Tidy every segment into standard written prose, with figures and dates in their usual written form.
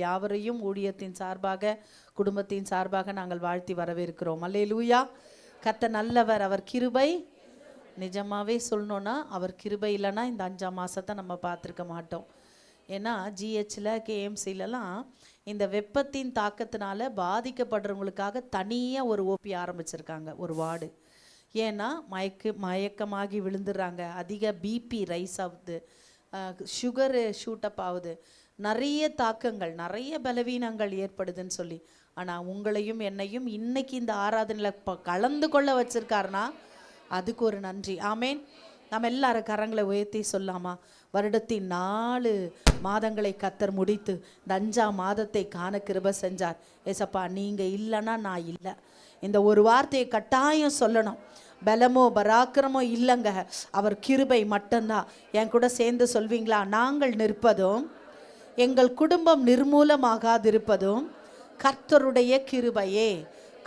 யாவரையும் ஊழியத்தின் சார்பாக குடும்பத்தின் சார்பாக நாங்கள் வாழ்த்தி வரவேற்கிறோம். அல்லேலூயா. கர்த்தர் நல்லவர், அவர் கிருபை. நிஜமாவே சொல்லணும்னா அவர் கிருபை இல்லைன்னா இந்த 5 மாதத்தை நம்ம பார்த்துருக்க மாட்டோம். ஏன்னா ஜிஹெச்சில் கேஎம்சிலலாம் இந்த வெப்பத்தின் தாக்கத்தினால பாதிக்கப்படுறவங்களுக்காக தனியாக ஒரு ஓபி ஆரம்பிச்சிருக்காங்க, ஒரு வார்டு. ஏன்னா மயக்கமாகி விழுந்துடுறாங்க, அதிக பிபி ரைஸ் ஆகுது, சுகரு ஷூட்டப் ஆகுது, நிறைய தாக்கங்கள், நிறைய பலவீனங்கள் ஏற்படுதுன்னு சொல்லி. ஆனால் உங்களையும் என்னையும் இன்னைக்கு இந்த ஆராதனையில் கலந்து கொள்ள வச்சிருக்காருன்னா அதுக்கு ஒரு நன்றி. ஆமேன். நம்ம எல்லாரும் கரங்களை உயர்த்தி சொல்லாமா? வருடத்தின் 4 மாதங்களை கர்த்தர் முடித்து இந்த 5ஆம் மாதத்தை காண கிருபை செஞ்சார். ஏசப்பா, நீங்கள் இல்லைன்னா நான் இல்லை. இந்த ஒரு வார்த்தையை கட்டாயம் சொல்லணும். பலமோ பராக்கிரமோ இல்லைங்க, அவர் கிருபை மட்டும்தான். என் கூட சேர்ந்து சொல்வீங்களா? நாங்கள் நிற்பதும் எங்கள் குடும்பம் நிர்மூலமாகாதிருப்பதும் கர்த்தருடைய கிருபையே.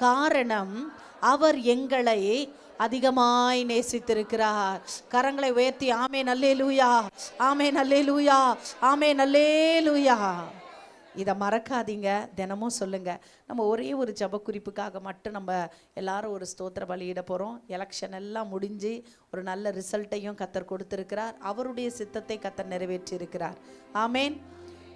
காரணம், அவர் எங்களை அதிகமாய் நேசித்திருக்கிறார். கரங்களை உயர்த்தி ஆமென் அல்லேலூயா, ஆமென் அல்லேலூயா, ஆமென் அல்லேலூயா. இதை மறக்காதீங்க, தினமும் சொல்லுங்க. நம்ம ஒரே ஒரு ஜப குறிப்புக்காக மட்டும் நம்ம எல்லாரும் ஒரு ஸ்தோத்திர பலியிட போகிறோம். எலெக்ஷன் எல்லாம் முடிஞ்சு ஒரு நல்ல ரிசல்ட்டையும் கர்த்தர் கொடுத்துருக்கிறார். அவருடைய சித்தத்தை கர்த்தர் நிறைவேற்றி இருக்கிறார். ஆமேன்.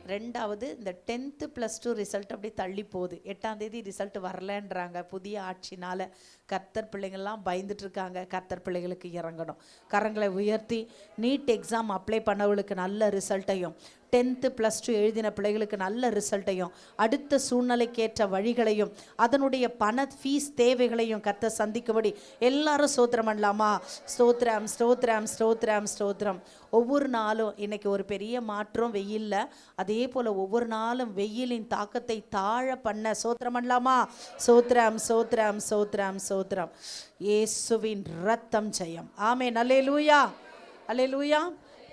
2வது, இந்த 10th +2 ரிசல்ட் அப்படி தள்ளி போகுது. 8ஆம் தேதி ரிசல்ட் வரலன்றாங்க. புதிய ஆட்சினால கர்த்தர் பிள்ளைங்கள்லாம் பயந்துட்டு இருக்காங்க. கர்த்தர் பிள்ளைகளுக்கு இறங்கணும். கரங்களை உயர்த்தி நீட் எக்ஸாம் அப்ளை பண்ணவங்களுக்கு நல்ல ரிசல்ட்டையும், 10th +2 எழுதின பிள்ளைகளுக்கு நல்ல ரிசல்ட்டையும், அடுத்த சூழ்நிலைக்கேற்ற வழிகளையும், அதனுடைய பண ஃபீஸ் தேவைகளையும் கர்த்தர் சந்திக்கும்படி எல்லாரும் ஸ்தோத்திரம் பண்ணலாமா? ஸ்தோத்திரம், ஸ்தோத்திரம், ஸ்தோத்திரம், ஸ்தோத்திரம். ஒவ்வொரு நாளும் இன்னைக்கு ஒரு பெரிய மாற்றம் வெயில்ல, அதே போல ஒவ்வொரு நாளும் வெயிலின் தாக்கத்தை தாழ பண்ண ஸ்தோத்திரம் பண்ணலாமா? ஸ்தோத்திரம், ஸ்தோத்திரம், ஸ்தோத்திரம், ஸ்தோத்திரம். இயேசுவின் ரத்தம் ஜெயம். ஆமென். அல்லேலூயா, அல்லேலூயா.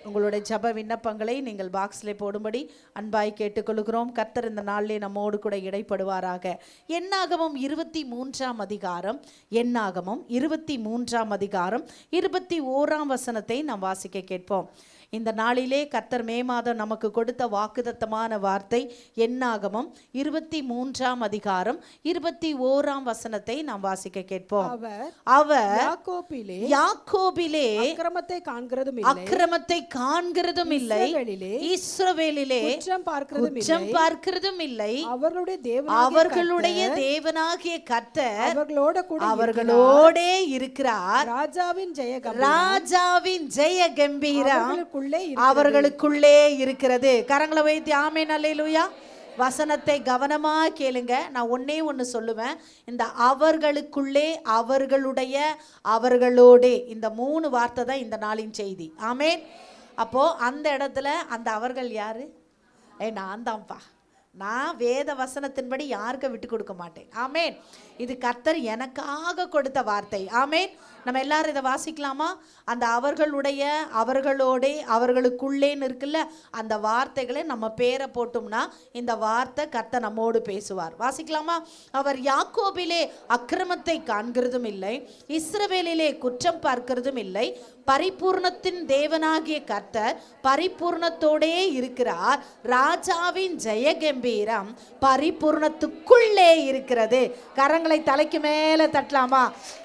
உங்களுடைய ஜப விண்ணப்பங்களை நீங்கள் பாக்ஸில் போடும்படி அன்பாய் கேட்டுக்கொள்கிறோம். கர்த்தர் இந்த நாளிலே நம்மோடு கூட இடைப்படுவாராக. என்னாகமம் 23ஆம் அதிகாரம், என்னாகமம் 23ஆம் அதிகாரம் 21ஆம் வசனத்தை நாம் வாசிக்க கேட்போம். இந்த நாளிலே கர்த்தர் மே மாதம் நமக்கு கொடுத்த வாக்குத்தத்தமான வார்த்தை என்னாகமம் 23ஆம் அதிகாரம் 21ஆம் வசனத்தை நாம் வாசிக்க கேட்போம். அவர் யாக்கோபிலே அக்கிரமத்தை காண்கிறதும் இல்லை, இஸ்ரவேலிலே குற்றம் பார்க்கிறதும் இல்லை. அவர்களுடைய தேவனாகிய கர்த்தர் அவர்களோடே இருக்கிறார். ராஜாவின் ஜெய கம்பீரம் அவர்களுக்குள்ளே இருக்கிறது. கரங்களை வைத்து ஆமென் அல்லேலூயா. வசனத்தை கவனமா கேளுங்க. நான் ஒன்னே ஒன்று சொல்லுவேன். இந்த அவர்களுக்குள்ளே, அவர்களுடைய, அவர்களோடே, இந்த 3 வார்த்தை தான் இந்த நாளின் செய்தி. ஆமென். அப்போ அந்த இடத்துல அந்த அவர்கள் யாரு? நான் தான்ப்பா. நான் வேத வசனத்தின்படி யாருக்கு விட்டு கொடுக்க மாட்டேன். ஆமேன். இது கர்த்தர் எனக்காக கொடுத்த வார்த்தை. ஆமேன். நம்ம எல்லாரும் இதை வாசிக்கலாமா? அந்த அவர்களுடைய, அவர்களோட, அவர்களுக்குள்ளேன்னு இருக்குல்ல, அந்த வார்த்தைகளை நம்ம பேரை போட்டோம்னா இந்த வார்த்தை கர்த்தர் நம்மோடு பேசுவார். வாசிக்கலாமா? அவர் யாக்கோபிலே அக்கிரமத்தை காண்கிறதும் இல்லை, இஸ்ரவேலிலே குற்றம் பார்க்கிறதும் இல்லை. பரிபூர்ணத்தின் தேவனாகிய கர்த்தர் பரிபூர்ணத்தோடே இருக்கிறார். ராஜாவின் ஜெய கம்பீரம் பரிபூர்ணத்துக்குள்ளே இருக்கிறது. கரங்களை தலைக்கு மேல தட்டலாமா?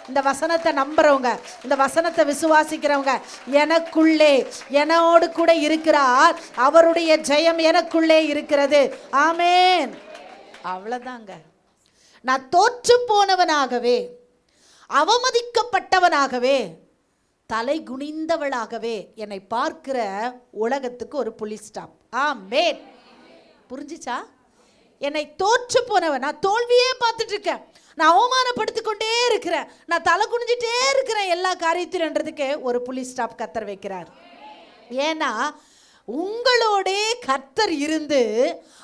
இந்த வசனத்தை நம்புறவங்க, இந்த வசனத்தை விசுவாசிக்கிறவங்க, எனக்குள்ளே, என்னோடு கூட இருக்கிறார், அவருடைய ஜெயம் எனக்குள்ளே இருக்கிறது. ஆமேன். அவ்வளவுதாங்க. நான் தோற்று போனவனாகவே, அவமதிக்கப்பட்டவனாகவே, தலை குனிந்தவளாகவே என்னை பார்க்கிற உலகத்துக்கு ஒரு புலி ஸ்டாப். ஆமேன். புரிஞ்சிச்சா? என்னை தோற்று போனவன், நான் தோல்வியே பார்த்துட்டு இருக்கேன், நான் அவமானப்படுத்தி கொண்டே இருக்கிறேன், நான் தலை குனிஞ்சிட்டே இருக்கிறேன் எல்லா காரியத்திலன்றதுக்கு ஒரு புலி ஸ்டாப் கர்த்தர் வைக்கிறார். ஏன்னா உங்களோடே கர்த்தர் இருந்து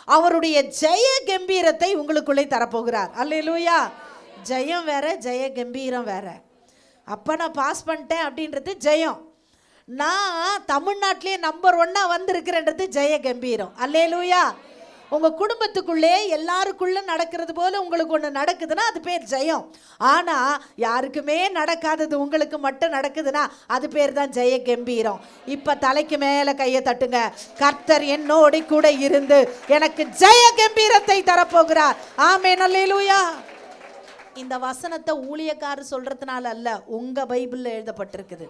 அவருடைய ஜெய கம்பீரத்தை உங்களுக்குள்ளே தரப்போகிறார். அல்லேலூயா. ஜெயம் வேற, ஜெய கம்பீரம் வேற. அப்போ நான் பாஸ் பண்ணிட்டேன் அப்படின்றது ஜெயம். நான் தமிழ்நாட்டிலே நம்பர் 1 வந்திருக்கிறேன்றது ஜெய கம்பீரம். அல்லேலூயா. உங்க குடும்பத்துக்குள்ளே எல்லாருக்குள்ள நடக்கிறது போல உங்களுக்கு ஒன்று நடக்குதுன்னா அது பேர் ஜெயம். ஆனா யாருக்குமே நடக்காதது உங்களுக்கு மட்டும் நடக்குதுன்னா அது பேர் தான் ஜெய கம்பீரம். இப்ப தலைக்கு மேல கையை தட்டுங்க. கர்த்தர் என்னோடு கூட இருந்து எனக்கு ஜெய கம்பீரத்தை தரப்போகிறார். ஆமென், அல்லேலூயா. இந்த வசனத்தை ஊழியக்காரர் சொல்றதுனால அல்ல, உங்க பைபிள்ல எழுதப்பட்டிருக்குது.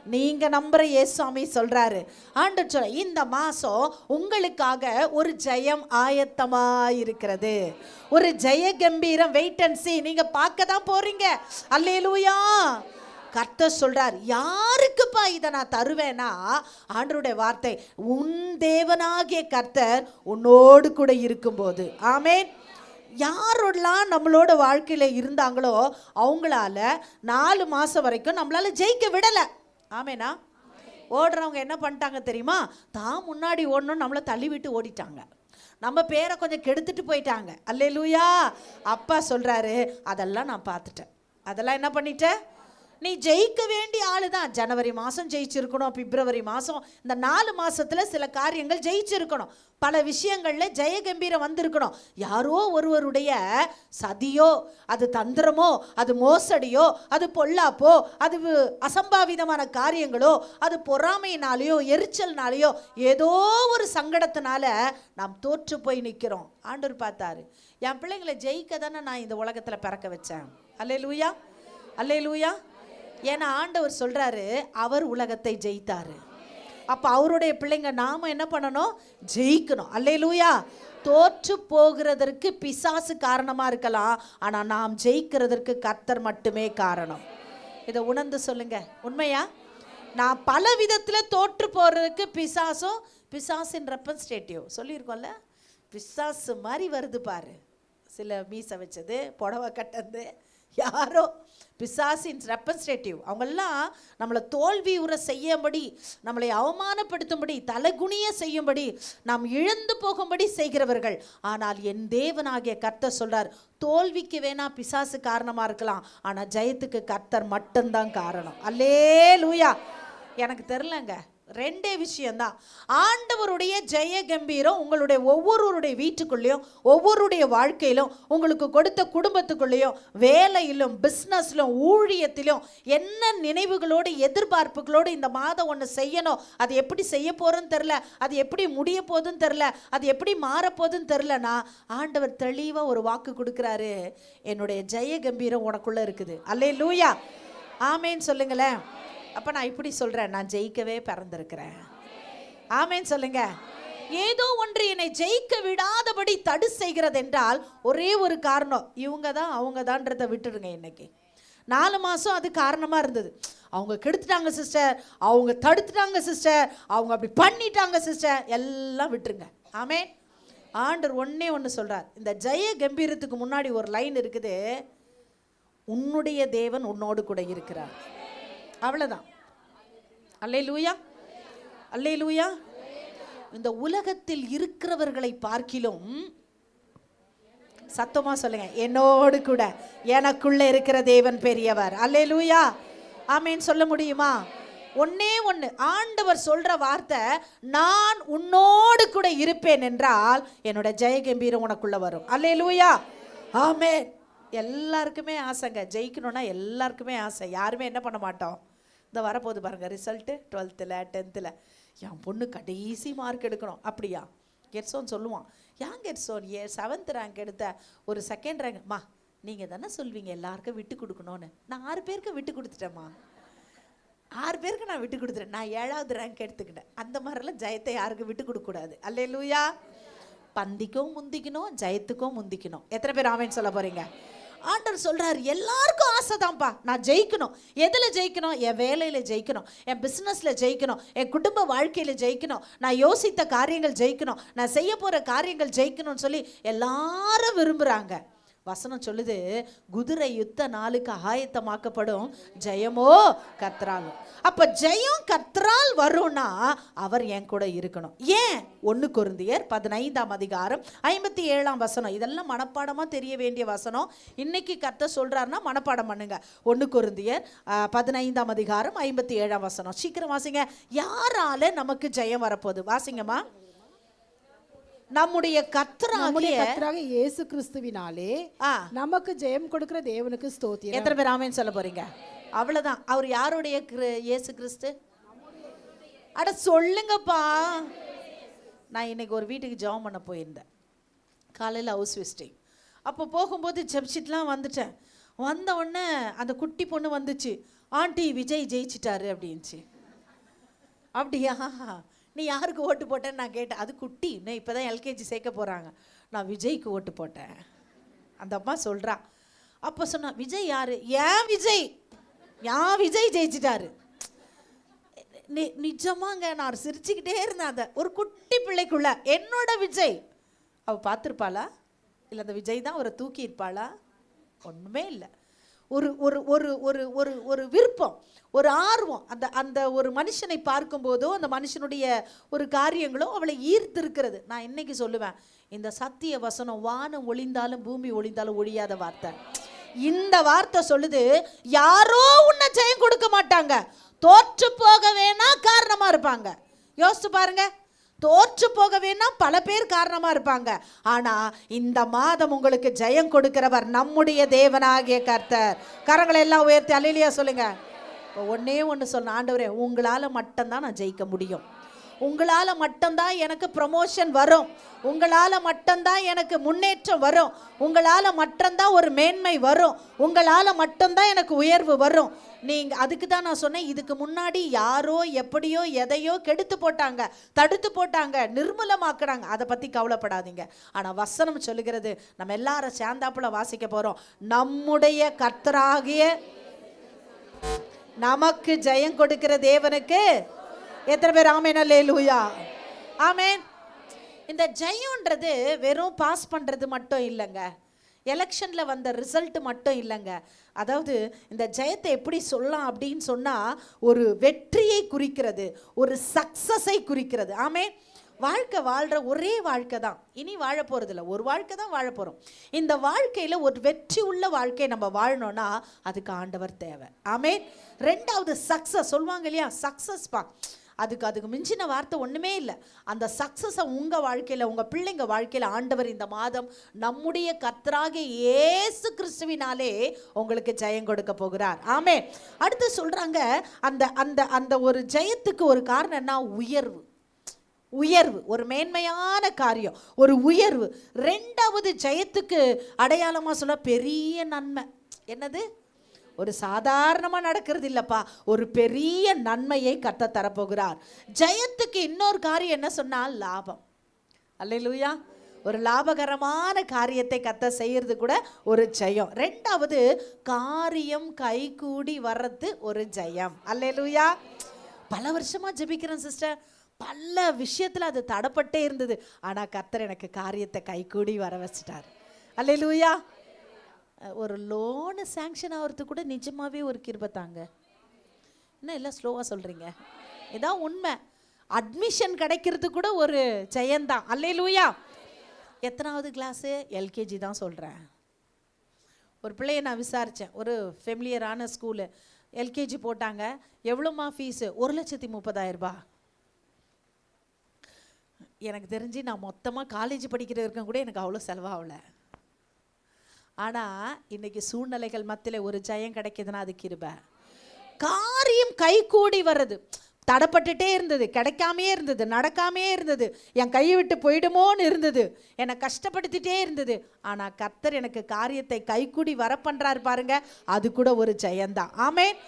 நீங்க நம்புற இயேசுசாமி சொல்றாரு. ஆண்டவர் சொல்ற இந்த மாசம் உங்களுக்காக ஒரு ஜெயம் ஆயத்தமா இருக்கிறது. ஒரு ஜெய கம்பீரம் வெயிட் அண்ட் சீ. நீங்க பார்க்க தான் போறீங்க. அல்லேலூயா. கர்த்தர் சொல்றார், யாருக்குப்பா இதை நான் தருவேனா? ஆண்டவருடைய வார்த்தை, உன் தேவனாகிய கர்த்தர் உன்னோடு கூட இருக்கும்போது. ஆமென். யாரெல்லாம் நம்மளோட வாழ்க்கையில் இருந்தாங்களோ அவங்களால 4 மாதம் வரைக்கும் நம்மளால ஜெயிக்க விடலை. ஆமேனா? ஓடுறவங்க என்ன பண்ணிட்டாங்க தெரியுமா? தான் முன்னாடி ஓடணும், நம்மளை தள்ளி விட்டு ஓடிட்டாங்க. நம்ம பேரை கொஞ்சம் கெடுத்துட்டு போயிட்டாங்க. அல்லேலூயா. அப்பா சொல்கிறாரு, அதெல்லாம் நான் பார்த்துட்டேன். அதெல்லாம் என்ன பண்ணிட்டேன்? நீ ஜெயிக்க வேண்டிய ஆளு தான். ஜனவரி மாதம் ஜெயிச்சிருக்கணும், பிப்ரவரி மாதம், இந்த 4 மாதத்தில் சில காரியங்கள் ஜெயிச்சிருக்கணும். பல விஷயங்களில் ஜெய கம்பீரம் வந்திருக்கணும். யாரோ ஒருவருடைய சதியோ, அது தந்திரமோ, அது மோசடியோ, அது பொல்லாப்போ, அது அசம்பாவிதமான காரியங்களோ, அது பொறாமையினாலேயோ எரிச்சல்னாலேயோ ஏதோ ஒரு சங்கடத்தினால நாம் தோற்று போய் நிற்கிறோம். ஆண்டவர் பார்த்தாரு, என் பிள்ளைங்களை ஜெயிக்க தானே நான் இந்த உலகத்தில் பிறக்க வச்சேன். அல்லேலூயா, அல்லேலூயா. ஏன்னா ஆண்டவர் சொல்றாரு, அவர் உலகத்தை ஜெயித்தாரு. அப்ப அவருடைய பிள்ளைங்க நாம என்ன பண்ணணும்? ஜெயிக்கணும். அல்லேலூயா. தோற்று போகிறதற்கு பிசாசு காரணமா இருக்கலாம், ஆனா நாம் ஜெயிக்கிறதற்கு கர்த்தர் மட்டுமே காரணம். இதை உணர்ந்து சொல்லுங்க. உண்மையா? நான் பல விதத்துல தோற்று போறதுக்கு பிசாசும், பிசாசின் ரெப்ரசன்டேட்டிவ் சொல்லியிருக்கோம்ல, பிசாசு மாதிரி வருது பாரு. சில மீசை வச்சது, புடவை கட்டது, யாரோ பிசாசின் ரெப்ரசன்டேட்டிவ். அவங்கெல்லாம் நம்மளை தோல்வி உற செய்யும்படி, நம்மளை அவமானப்படுத்தும்படி, தலைகுனிய செய்யும்படி, நாம் இழந்து போகும்படி செய்கிறவர்கள். ஆனால் என் தேவனாகிய கர்த்தர் சொல்றார், தோல்விக்கு வேணா பிசாசு காரணமா இருக்கலாம், ஆனா ஜெயத்துக்கு கர்த்தர் மட்டும்தான் காரணம். அல்லேலூயா. எனக்கு தெரியலங்க, 2 விஷயம்தான். ஆண்டவருடைய ஜெய கம்பீரம் உங்களுடைய ஒவ்வொருவருடைய வீட்டுக்குள்ளேயும், ஒவ்வொருடைய வாழ்க்கையிலும், உங்களுக்கு கொடுத்த குடும்பத்துக்குள்ளேயும், வேலையிலும், பிஸ்னஸ்லும், ஊழியத்திலும் என்ன நினைவுகளோடு எதிர்பார்ப்புகளோடு இந்த மாதம் ஒன்று செய்யணும், அது எப்படி செய்ய போறோன்னு தெரில, அது எப்படி முடிய போதுன்னு தெரில, அது எப்படி மாறப்போதுன்னு தெரிலனா ஆண்டவர் தெளிவாக ஒரு வாக்கு கொடுக்குறாரு, என்னுடைய ஜெய கம்பீரம் உனக்குள்ள இருக்குது. அல்லேலூயா. ஆமேன்னு சொல்லுங்களேன். அப்ப நான் இப்படி சொல்றேன், நான் ஜெயிக்கவே பிறந்திருக்கிறேன். ஆமேன் சொல்லுங்க. ஏதோ ஒன்று என்னை ஜெயிக்க விடாதபடி தடு செய்கிறது என்றால் ஒரே ஒரு காரணம், இவங்க தான் அவங்க தான்றதை விட்டுடுங்க. இன்னைக்கு 4 மாதம் அது காரணமா இருந்தது. அவங்க கெடுத்துட்டாங்க சிஸ்டர், அவங்க தடுத்துட்டாங்க சிஸ்டர், அவங்க அப்படி பண்ணிட்டாங்க சிஸ்டர், எல்லாம் விட்டுருங்க. ஆமேன். ஆண்டவர் ஒண்ணு சொல்றார். இந்த ஜெய கம்பீரத்துக்கு முன்னாடி ஒரு லைன் இருக்குது, உன்னுடைய தேவன் உன்னோடு கூட இருக்கிறார். அவ்வளவுதான். அல்லேலூயா, அல்லேலூயா. இந்த உலகத்தில் இருக்கிறவர்களை பார்க்கிலும், சத்தமா சொல்லுங்க, என்னோடு கூட எனக்குள்ள இருக்கிற தேவன் பெரியவர். அல்லேலூயா. ஆமேன் சொல்ல முடியுமா? ஒண்ணே ஒன்று ஆண்டவர் சொல்ற வார்த்தை, நான் உன்னோடு கூட இருப்பேன் என்றால் என்னோட ஜெய கம்பீரம் உனக்குள்ள வரும். அல்லேலூயா. ஆமேன். எல்லாருக்குமே ஆசைங்க, ஜெயிக்கணும்னா எல்லாருக்குமே ஆசை. யாருமே என்ன பண்ண மாட்டோம்? இந்த வரப்போது பாருங்க ரிசல்ட்டு, 12th 10th, என் பொண்ணு கடைசி மார்க் எடுக்கணும். அப்படியா? கெட்ஸோன்னு சொல்லுவான். ஏன் கெட்ஸோன் 7th ரேங்க் எடுத்த ஒரு 2nd ரேங்க்மா, நீங்கள் தானே சொல்வீங்க எல்லாருக்கும் விட்டு கொடுக்கணும்னு. நான் 6 பேருக்கு விட்டு கொடுத்துட்டேம்மா, 6 பேருக்கு நான் விட்டு கொடுத்துட்டேன். நான் 7வது ரேங்க் எடுத்துக்கிட்டேன். அந்த மாதிரிலாம் ஜெயத்தை யாருக்கும் விட்டு கொடுக்கக்கூடாது. அல்லேலூயா. பந்திக்கும் முந்திக்கணும், ஜெயத்துக்கும் முந்திக்கணும். எத்தனை பேர் ஆமேன்னு சொல்ல போறீங்க? ஆண்டவர் சொல்றாரு, எல்லாருக்கும் ஆசை தான்ப்பா, நான் ஜெயிக்கணும். எதுல ஜெயிக்கணும்? என் வேலையில ஜெயிக்கணும், என் பிசினஸ்ல ஜெயிக்கணும், என் குடும்ப வாழ்க்கையில ஜெயிக்கணும், நான் யோசித்த காரியங்கள் ஜெயிக்கணும், நான் செய்ய போற காரியங்கள் ஜெயிக்கணும்னு சொல்லி எல்லாரும் விரும்புறாங்க. வசனம் சொல்லுது, குதிரை யுத்த நாளுக்கு ஆயத்தமாக்கப்படும், ஜெயமோ கர்த்தரால். அப்ப ஜெயம் கர்த்தரால் வரும்னா அவர் என் கூட இருக்கணும். ஏன்? 1 கொரிந்தியர் 15ஆம் அதிகாரம் 57ஆம் வசனம். இதெல்லாம் மனப்பாடமா தெரிய வேண்டிய வசனம். இன்னைக்கு கர்த்தர் சொல்றாருன்னா மனப்பாடம் பண்ணுங்க. 1 கொரிந்தியர் 15ஆம் அதிகாரம் 57ஆம் வசனம். சீக்கிரம் வாசிங்க. யாரால நமக்கு ஜெயம் வரப்போகுது? வாசிங்கம்மா. நம்முடைய கர்த்தராகிய இயேசு கிறிஸ்துவினாலே நமக்கு ஜெயம் கொடுக்கிற தேவனுக்கு ஸ்தோத்திரம். எத்தனை பேர் ஆமென் சொல்ல போறீங்க? அவ்வளவுதான். அவர் யாருடைய இயேசு கிறிஸ்து? அட சொல்லுங்கப்பா. நான் இன்னைக்கு ஒரு வீட்டுக்கு ஜெபம் பண்ண போயிருந்தேன். காலையில் ஹவுஸ் விசிட்டிங். அப்போ போகும்போது ஜெபிச்சிட்டுலாம் வந்துட்டேன். வந்த உடனே அந்த குட்டி பொண்ணு வந்துச்சு, ஆண்டி விஜய் ஜெயிச்சிட்டாரு அப்படின்ச்சு. அப்படியா, நீ யாருக்கு ஓட்டு போட்டேன்னு நான் கேட்டேன். அது குட்டி, இன்னும் இப்போ தான் எல்கேஜி சேர்க்க போகிறாங்க. நான் விஜய்க்கு ஓட்டு போட்டேன். அந்த அம்மா சொல்கிறா. அப்போ சொன்னா, விஜய் யார்? ஏன் விஜய்? விஜய் ஜெயிச்சிட்டாரு. நிஜமாங்க, நான் சிரிச்சுக்கிட்டே இருந்தேன். அதை ஒரு குட்டி பிள்ளைக்குள்ள என்னோட விஜய் அவள் பார்த்துருப்பாளா? இல்லை அந்த விஜய் தான் அவரை தூக்கி இருப்பாளா? ஒன்றுமே இல்லை. ஒரு ஒரு ஒரு ஒரு ஒரு ஒரு விருப்பம், ஒரு ஆர்வம், அந்த அந்த ஒரு மனுஷனை பார்க்கும்போதோ அந்த மனுஷனுடைய ஒரு காரியங்களோ அவளை ஈர்த்து இருக்கிறது. நான் இன்னைக்கு சொல்லுவேன், இந்த சத்திய வசனம் வானம் ஒளிந்தாலும் பூமி ஒளிந்தாலும் ஒழியாத வார்த்தை. இந்த வார்த்தை சொல்லுது, யாரோ உன்னை ஜெயம் கொடுக்க மாட்டாங்க, தோற்று போக வேணா காரணமா இருப்பாங்க. யோசிச்சு பாருங்க, தோற்று போக வேணா பல பேர் காரணமா இருப்பாங்க. ஆனா இந்த மாதம் உங்களுக்கு ஜெயம் கொடுக்கிறவர் நம்முடைய தேவனாகிய கர்த்தர். கரங்களை எல்லாம் உயர்த்தி அல்லேலூயா சொல்லுங்க. ஒன்னே ஒன்று சொன்ன, ஆண்டவரே உங்களால மட்டும்தான் நான் ஜெயிக்க முடியும், உங்களால மட்டும்தான் எனக்கு ப்ரமோஷன் வரும், உங்களால மட்டும்தான் எனக்கு முன்னேற்றம் வரும், உங்களால மட்டும்தான் ஒரு மேன்மை வரும், உங்களால மட்டும்தான் எனக்கு உயர்வு வரும். நீங்க அதுக்கு தான் நான் சொன்னேன், இதுக்கு முன்னாடி யாரோ எப்படியோ எதையோ கெடுத்து போட்டாங்க, தடுத்து போட்டாங்க, நிர்மூலமாக்குறாங்க, அதை பத்தி கவலைப்படாதீங்க. ஆனா வசனம் சொல்லுகிறது, நம்ம எல்லாரும் சேர்ந்தாப்புல வாசிக்க போறோம், நம்முடைய கர்த்தராகிய நமக்கு ஜெயம் கொடுக்கிற தேவனுக்கு. எத்தனை பேர் ஆமென் அல்லேலூயா? ஆமென். இந்த ஜெயம்ன்றது வெறும் பாஸ் பண்றது மட்டும் இல்லைங்க, எலெக்ஷன்ல வந்த ரிசல்ட் மட்டும் இல்லைங்க. அதாவது இந்த ஜெயத்தை எப்படி சொல்லலாம் அப்படின்னு சொன்னா, ஒரு வெற்றியை குறிக்கிறது, ஒரு சக்சஸை குறிக்கிறது. ஆமென். வாழ்க்கை வாழ்கிற ஒரே வாழ்க்கை தான், இனி வாழ போகிறதில்ல, ஒரு வாழ்க்கை தான் வாழ போகிறோம். இந்த வாழ்க்கையில் ஒரு வெற்றி உள்ள வாழ்க்கையை நம்ம வாழணும்னா அதுக்கு ஆண்டவர் தேவை. ஆமென். ரெண்டாவது சக்ஸஸ் சொல்லுவாங்க இல்லையா, சக்ஸஸ் பா, அதுக்கு மிஞ்சின வார்த்தை ஒன்றுமே இல்லை. அந்த சக்ஸஸை உங்கள் வாழ்க்கையில், உங்கள் பிள்ளைங்க வாழ்க்கையில் ஆண்டவர் இந்த மாதம் நம்முடைய கர்த்தராகிய இயேசு கிறிஸ்துவினாலே உங்களுக்கு ஜெயம் கொடுக்க போகிறார். ஆமென். அடுத்து சொல்கிறாங்க, அந்த அந்த அந்த ஒரு ஜெயத்துக்கு ஒரு காரணம் என்ன? உயர்வு. உயர்வு ஒரு மேன்மையான காரியம், ஒரு உயர்வு. ரெண்டாவது ஜெயத்துக்கு அடையாளமாக சொல்ல பெரிய நன்மை. என்னது? ஒரு சாதாரணமாக நடக்கிறது இல்லைப்பா, ஒரு பெரிய நன்மையை கர்த்தர் தரப்போகிறார். ஜெயத்துக்கு இன்னொரு காரியம் என்ன சொன்னால் லாபம். அல்லேலூயா. ஒரு லாபகரமான காரியத்தை கர்த்தர் செய்யறது கூட ஒரு ஜெயம். ரெண்டாவது காரியம் கைகூடி வர்றது ஒரு ஜெயம். அல்லேலூயா. பல வருஷமா ஜெபிக்கிறேன் சிஸ்டர், பல விஷயத்தில் அது தடப்பட்டே இருந்தது, ஆனால் கர்த்தர் எனக்கு காரியத்தை கைகூடி வர வச்சிட்டார். அல்லேலூயா. ஒரு லோனு சேங்ஷன் ஆகிறதுக்கு கூட நிஜமாவே ஒரு கிருபை தாங்க. என்ன எல்லாம் ஸ்லோவாக சொல்கிறீங்க? இதான் உண்மை. அட்மிஷன் கிடைக்கிறது கூட ஒரு ஜெயந்தான். அல்லேலூயா. எத்தனாவது கிளாஸு? எல்கேஜி தான் சொல்கிறேன். ஒரு பிள்ளையை நான் விசாரித்தேன், ஒரு ஃபெமிலியரான ஸ்கூலு, எல்கேஜி போட்டாங்க. எவ்வளோமா ஃபீஸு? 1,30,000 எனக்கு தெரிஞ்சு நான் மொத்தமாக காலேஜ் படிக்கிற இருக்கேன் கூட எனக்கு அவ்வளோ செலவாகலை. ஆனால் இன்னைக்கு சூழ்நிலைகள் மத்தியில் ஒரு ஜெயம் கிடைக்குதுன்னா அது கிருபை. காரியம் கைகூடி வர்றது. தடப்பட்டுட்டே இருந்தது, கிடைக்காமே இருந்தது, நடக்காமே இருந்தது, என் கையை விட்டு போயிடுமோன்னு இருந்தது, என்னை கஷ்டப்படுத்திட்டே இருந்தது. ஆனால் கர்த்தர் எனக்கு காரியத்தை கைகூடி வர பண்ணுறாரு பாருங்க, அது கூட ஒரு ஜெயந்தான். ஆமென்.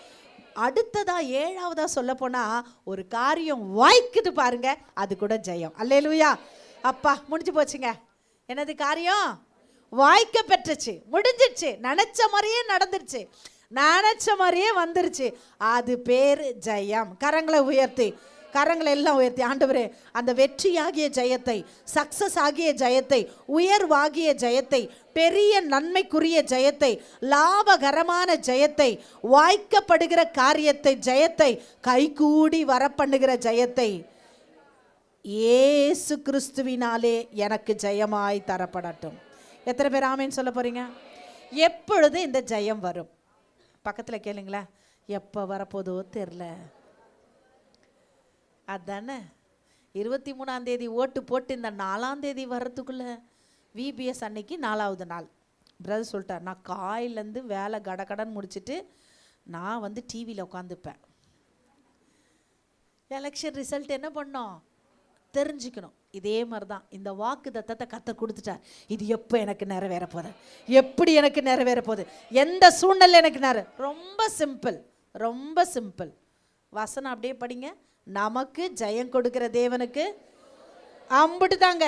அடுத்ததா ஏழாவதா சொல்ல போனா, ஒரு காரியம் வாய்க்குது பாருங்க, அது கூட ஜெயம். அல்லேலூயா. அப்பா முடிஞ்சு போச்சுங்க. என்னது? காரியம் வாய்க்க பெற்றுச்சு, முடிஞ்சிடுச்சு, நினைச்ச மாதிரியே நடந்துருச்சு, நினைச்ச மாதிரியே வந்துருச்சு, அது பேரு ஜெயம். கரங்களை உயர்த்தி, கரங்களை எல்லாம் உயர்த்தி, ஆண்டவரே அந்த வெற்றியாகிய ஜெயத்தை, சக்சஸ் ஆகிய ஜெயத்தை, உயர்வாகிய ஜெயத்தை, பெரிய நன்மைக்குரிய ஜெயத்தை, லாபகரமான ஜெயத்தை, வாய்க்கப்படுகிற காரியத்தை, ஜெயத்தை, கைகூடி வர பண்ணுகிற ஜெயத்தை இயேசு கிறிஸ்துவினாலே எனக்கு ஜெயமாய் தரப்படட்டும். எத்தனை பேர் ஆமேன்னு சொல்ல போறீங்க? எப்பொழுது இந்த ஜெயம் வரும்? பக்கத்தில் கேளுங்களேன். எப்போ வரப்போதோ தெரில. அதானே 23ஆம் தேதி ஓட்டு போட்டு இந்த 4ஆம் தேதி வர்றதுக்குள்ள விபிஎஸ் அன்னைக்கு 4வது நாள் பிரதர் சொல்லிட்டார், நான் காயிலேருந்து வேலை கடகடன் முடிச்சுட்டு நான் வந்து டிவியில் உட்காந்துப்பேன். எலெக்ஷன் ரிசல்ட் என்ன பண்ணோம் தெரிஞ்சுக்கணும். இதே மாதிரி தான் இந்த வாக்கு தத்தத்தை கர்த்தர் கொடுத்துட்டார். இது எப்போ எனக்கு நிறைவேற போகுது, எப்படி எனக்கு நிறைவேற போகுது, எந்த சூழ்நிலை எனக்கு ரொம்ப சிம்பிள், ரொம்ப சிம்பிள். வசனம் அப்படியே படிங்க. நமக்கு ஜெயம் கொடுக்கிற தேவனுக்கு அம்பிட்டு தாங்க.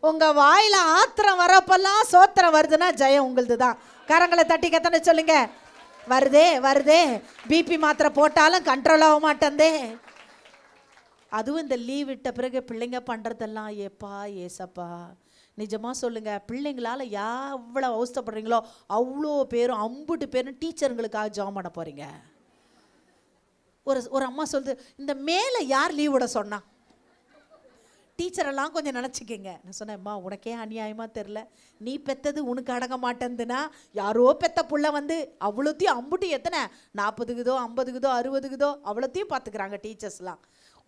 உங்க வாயில ஆத்திரம் வரப்பெல்லாம் சோத்திரம் வருதுன்னா ஜெயம் உங்களுது தான். கரங்களை தட்டி கத்தனை சொல்லுங்க. வருதே வருதே, பிபி மாத்திரை போட்டாலும் கண்ட்ரோல் ஆக மாட்டேந்தே. அதுவும் இந்த லீவ் விட்ட பிறகு பிள்ளைங்க பண்ணுறதெல்லாம் ஏப்பா ஏசப்பா. நிஜமாக சொல்லுங்கள், பிள்ளைங்களால் எவ்வளோ அவஸ்தைப்படுறீங்களோ அவ்வளோ பேரும் அம்புட்டு பேரும் டீச்சருங்களுக்காக ஜாம் பண்ண போகிறீங்க. ஒரு அம்மா சொல்லுது, இந்த மேலே யார் லீவ் விட சொன்னா? டீச்சரெல்லாம் கொஞ்சம் நினச்சிக்கங்க. நான் சொன்னேன்ம்மா, உனக்கே அநியாயமாக தெரில, நீ பெற்றது உனக்கு அடங்க மாட்டேந்துன்னா யாரோ பெத்த புள்ள வந்து அவ்வளோத்தையும் அம்புட்டு எத்தனை 40 50 60 அவ்வளோத்தையும் பார்த்துக்கிறாங்க டீச்சர்ஸ்லாம்.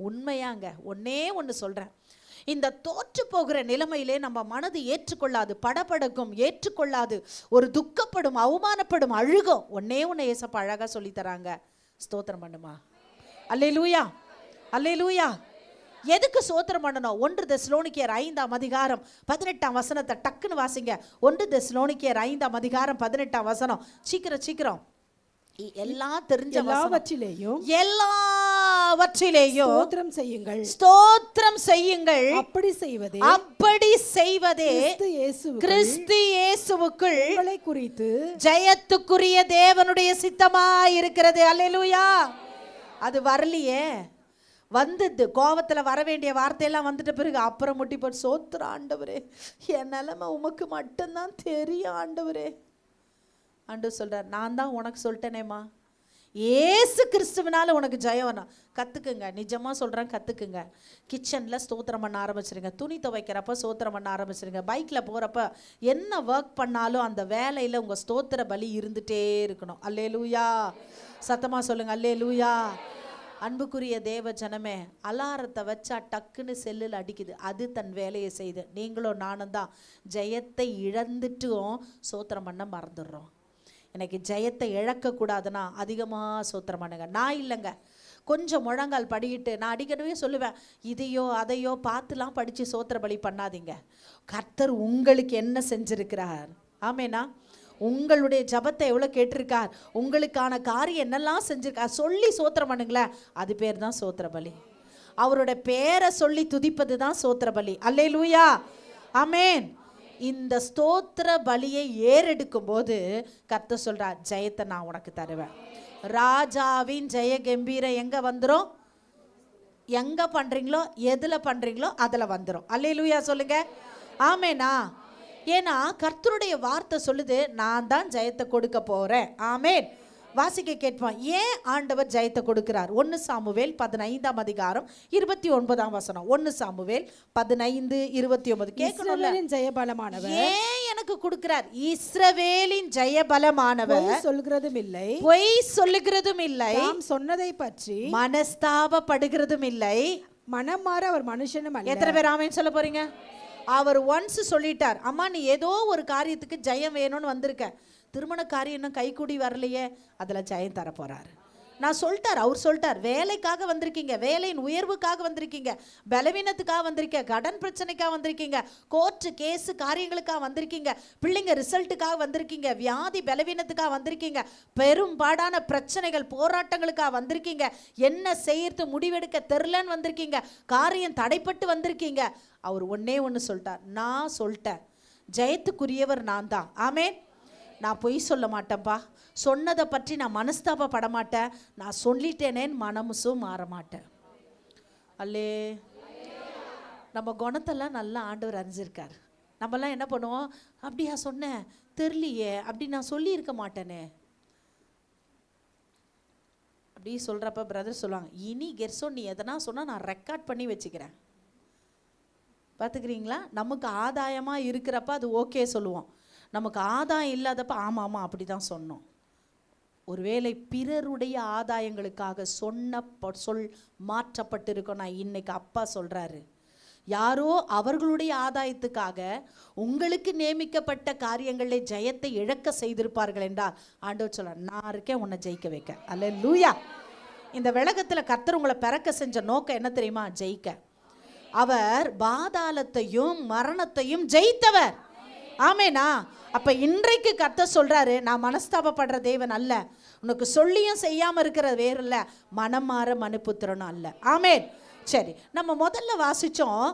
உண்மையாங்க. ஒன்னே ஒன்று சொல்கிறேன், இந்த தோற்று போகிற நிலைமையிலே நம்ம மனது ஏற்றுக்கொள்ளாது, படபடக்கும், ஏற்றுக்கொள்ளாது, ஒரு துக்கப்படும், அவமானப்படும், அழுகும். ஒன்னே ஒன்று ஏசப்பா அழகாக சொல்லித்தராங்க, ஸ்தோத்திரம் பண்ணுமா. அல்லேலூயா அல்லேலூயா. எதுக்கு சோத்திரம் பண்ணணும்? 1 தெசலோனிக்கேயர் 5ஆம் அதிகாரம் 18ஆம் வசனத்தை டக்குன்னு வாசிங்க. 1 தெசலோனிக்கேயர் 5ஆம் அதிகாரம் 18ஆம் வசனம். சீக்கிரம் சீக்கிரம். எல்லாம் தெரிஞ்ச எல்லாவற்றிலேயும் ஸ்தோத்திரம் செய்யுங்கள், ஸ்தோத்திரம் செய்யுங்கள். அப்படி செய்வதே கிறிஸ்து இயேசுவுக்குள் உங்களை குறித்து ஜெயத்துக்குரிய தேவனுடைய சித்தமாய் இருக்கிறது. அல்லேலூயா. அது வரலையே, வந்தது கோபத்தில் வர வேண்டிய வார்த்தையெல்லாம் வந்துட்ட பிறகு அப்புறம் முட்டி போட்டு சோத்திர ஆண்டவரே, என் நிலைமை உமக்கு மட்டும்தான் தெரியும் ஆண்டவரே. ஆண்டவர் சொல்றார், நான் தான் உனக்கு சொல்லிட்டேனேம்மா, ஏசு கிறிஸ்துவனால உனக்கு ஜெயம் வேணும். கற்றுக்குங்க, நிஜமாக சொல்கிறேன், கற்றுக்குங்க. கிச்சனில் ஸ்தோத்திரம் பண்ண ஆரம்பிச்சிருங்க, துணி துவைக்கிறப்ப ஸ்தோத்திரம் பண்ண ஆரம்பிச்சிருங்க, பைக்கில் போகிறப்ப என்ன ஒர்க் பண்ணாலும் அந்த வேலையில் உங்கள் ஸ்தோத்திர பலி இருந்துகிட்டே இருக்கணும். அல்லேலூயா. சத்தமாக சொல்லுங்கள், அல்லேலூயா. அன்புக்குரிய தேவ ஜனமே, அலாரத்தை வச்சா டக்குன்னு செல்லில் அடிக்குது, அது தன் வேலையை செய்து. நீங்களும் நானும் தான் ஜெயத்தை இழந்துட்டும் சோத்திரம் பண்ண மறந்துடுறோம். எனக்கு ஜெயத்தை இழக்கக்கூடாதுன்னா அதிகமாக சோத்திரம் பண்ணுங்க. நான் இல்லைங்க, கொஞ்சம் முழங்கால் படிக்கிட்டு நான் அடிக்கடிவே சொல்லுவேன், இதையோ அதையோ பார்த்துலாம் படித்து சோத்திர பலி பண்ணாதீங்க. கர்த்தர் உங்களுக்கு என்ன செஞ்சிருக்கிறார், ஆமேனா, உங்களுடைய ஜபத்தை எவ்வளோ கேட்டிருக்கார், உங்களுக்கான காரியம் என்னெல்லாம் செஞ்சிருக்கார் சொல்லி சோத்திரம் பண்ணுங்களேன். அது பேர் தான் சோத்திர பலி. அவரோட பேரை சொல்லி துதிப்பது தான் சோத்திர பலி. அல்லேலூயா, ஆமேன். இந்த ஸ்தோத்திர பலியை ஏறெடுக்கும் போது கர்த்தர் சொல்றார், ஜெயத்தை நான் உனக்கு தருவேன். ராஜாவின் ஜெய கம்பீரம் எங்க வந்துடும்? எங்க பண்றீங்களோ, எதுல பண்றீங்களோ அதுல வந்துடும். அல்லேலூயா சொல்லுங்க, ஆமேனா. ஏன்னா கர்த்தருடைய வார்த்தை சொல்லுது, நான் தான் ஜெயத்தை கொடுக்க போறேன். ஆமேன். வாசிக்க கேட்போம், ஏன் ஆண்டவர் ஜெயத்தை கொடுக்கிறார்? 1 சாமுவேல் 15ஆம் அதிகாரம் 29ஆம் வசனம். 1 சாமுவேல் 15:29 கேட்கணும்ல. ஜெயபலமானவர் ஏன் எனக்கு கொடுக்கிறார்? இஸ்ரவேலின் ஜெயபலமானவர் சொல்கிறதும் இல்லை, பொய் சொல்லுகிறதும் இல்லை, சொன்னதை பற்றி மனஸ்தாபப்படுகிறதும் இல்லை, மனம் மாற அவர் மனுஷனும் அல்ல. எத்தனை பேர் ஆமேன் சொல்ல போறீங்க? அவர் ஒன்ஸ் சொல்லிட்டார், அம்மா நீ ஏதோ ஒரு காரியத்துக்கு ஜெயம் வேணும்னு வந்திருக்க, திருமண காரியம் இன்னும் கைகூடி வரலையே, அதில் ஜெயம் தர போறாரு. நான் சொல்லிட்டார், அவர் சொல்லிட்டார், வேலைக்காக வந்திருக்கீங்க, வேலையின் உயர்வுக்காக வந்திருக்கீங்க, பலவீனத்துக்காக வந்திருக்கீங்க, கடன் பிரச்சனைக்காக வந்திருக்கீங்க, கோர்ட்டு கேஸு காரியங்களுக்காக வந்திருக்கீங்க, பிள்ளைங்க ரிசல்ட்டுக்காக வந்திருக்கீங்க, வியாதி பலவீனத்துக்காக வந்திருக்கீங்க, பெரும்பாடான பிரச்சனைகள் போராட்டங்களுக்காக வந்திருக்கீங்க, என்ன செய்யறது முடிவெடுக்க தெரிலன்னு வந்திருக்கீங்க, காரியம் தடைப்பட்டு வந்திருக்கீங்க. அவர் ஒன்னே ஒன்று சொல்லிட்டார், நான் சொல்லிட்டேன், ஜெயத்துக்குரியவர் நான் தான். ஆமேன். நான் பொய் சொல்ல மாட்டேன்ப்பா, சொன்னதை பற்றி நான் மனஸ்தாபப்பட மாட்டேன், நான் சொல்லிட்டேனேன்னு மனமுசும் மாற மாட்டேன். அல்லே, நம்ம குணத்தெல்லாம் நல்லா ஆண்டவர் அறிஞ்சிருக்கார். நம்மலாம் என்ன பண்ணுவோம், அப்படியா சொன்னேன் தெரியலையே, அப்படி நான் சொல்லியிருக்க மாட்டேனே, அப்படி சொல்கிறப்ப பிரதர் சொல்லுவாங்க, இனி கெர்சோ நீ எதனா சொன்னால் நான் ரெக்கார்ட் பண்ணி வச்சுக்கிறேன். பார்த்துக்கிறீங்களா? நமக்கு ஆதாயமாக இருக்கிறப்ப அது ஓகே சொல்லுவோம், நமக்கு ஆதாயம் இல்லாதப்ப ஆமாம் ஆமாம் அப்படி தான் சொன்னோம். ஒருவேளை பிறருடைய ஆதாயங்களுக்காக சொன்ன சொல் மாற்றப்பட்டிருக்கோம். நான் இன்னைக்கு அப்பா சொல்றாரு, யாரோ அவர்களுடைய ஆதாயத்துக்காக உங்களுக்கு நியமிக்கப்பட்ட காரியங்களில் ஜெயத்தை இழக்க செய்திருப்பார்கள் என்றால் ஆண்டவர் சொல்றார், நான் இருக்கேன் உன்னை ஜெயிக்க வைக்க. அல்லேலூயா. இந்த உலகத்துல கர்த்தர் உங்களை பிறக்க செஞ்ச நோக்கம் என்ன தெரியுமா? ஜெயிக்க. அவர் பாதாளத்தையும் மரணத்தையும் ஜெயித்தவர். ஆமேனா? அப்ப இன்றைக்கு கர்த்தர் சொல்றாரு, நான் மனஸ்தாபப்படுற தேவன் அல்ல, உனக்கு சொல்லியும் செய்யாம இருக்கிற வேறு இல்ல, மனம் மாற மனுப்புத்திரனும் அல்ல. ஆமேன். சரி, நம்ம முதல்ல வாசிச்சோம்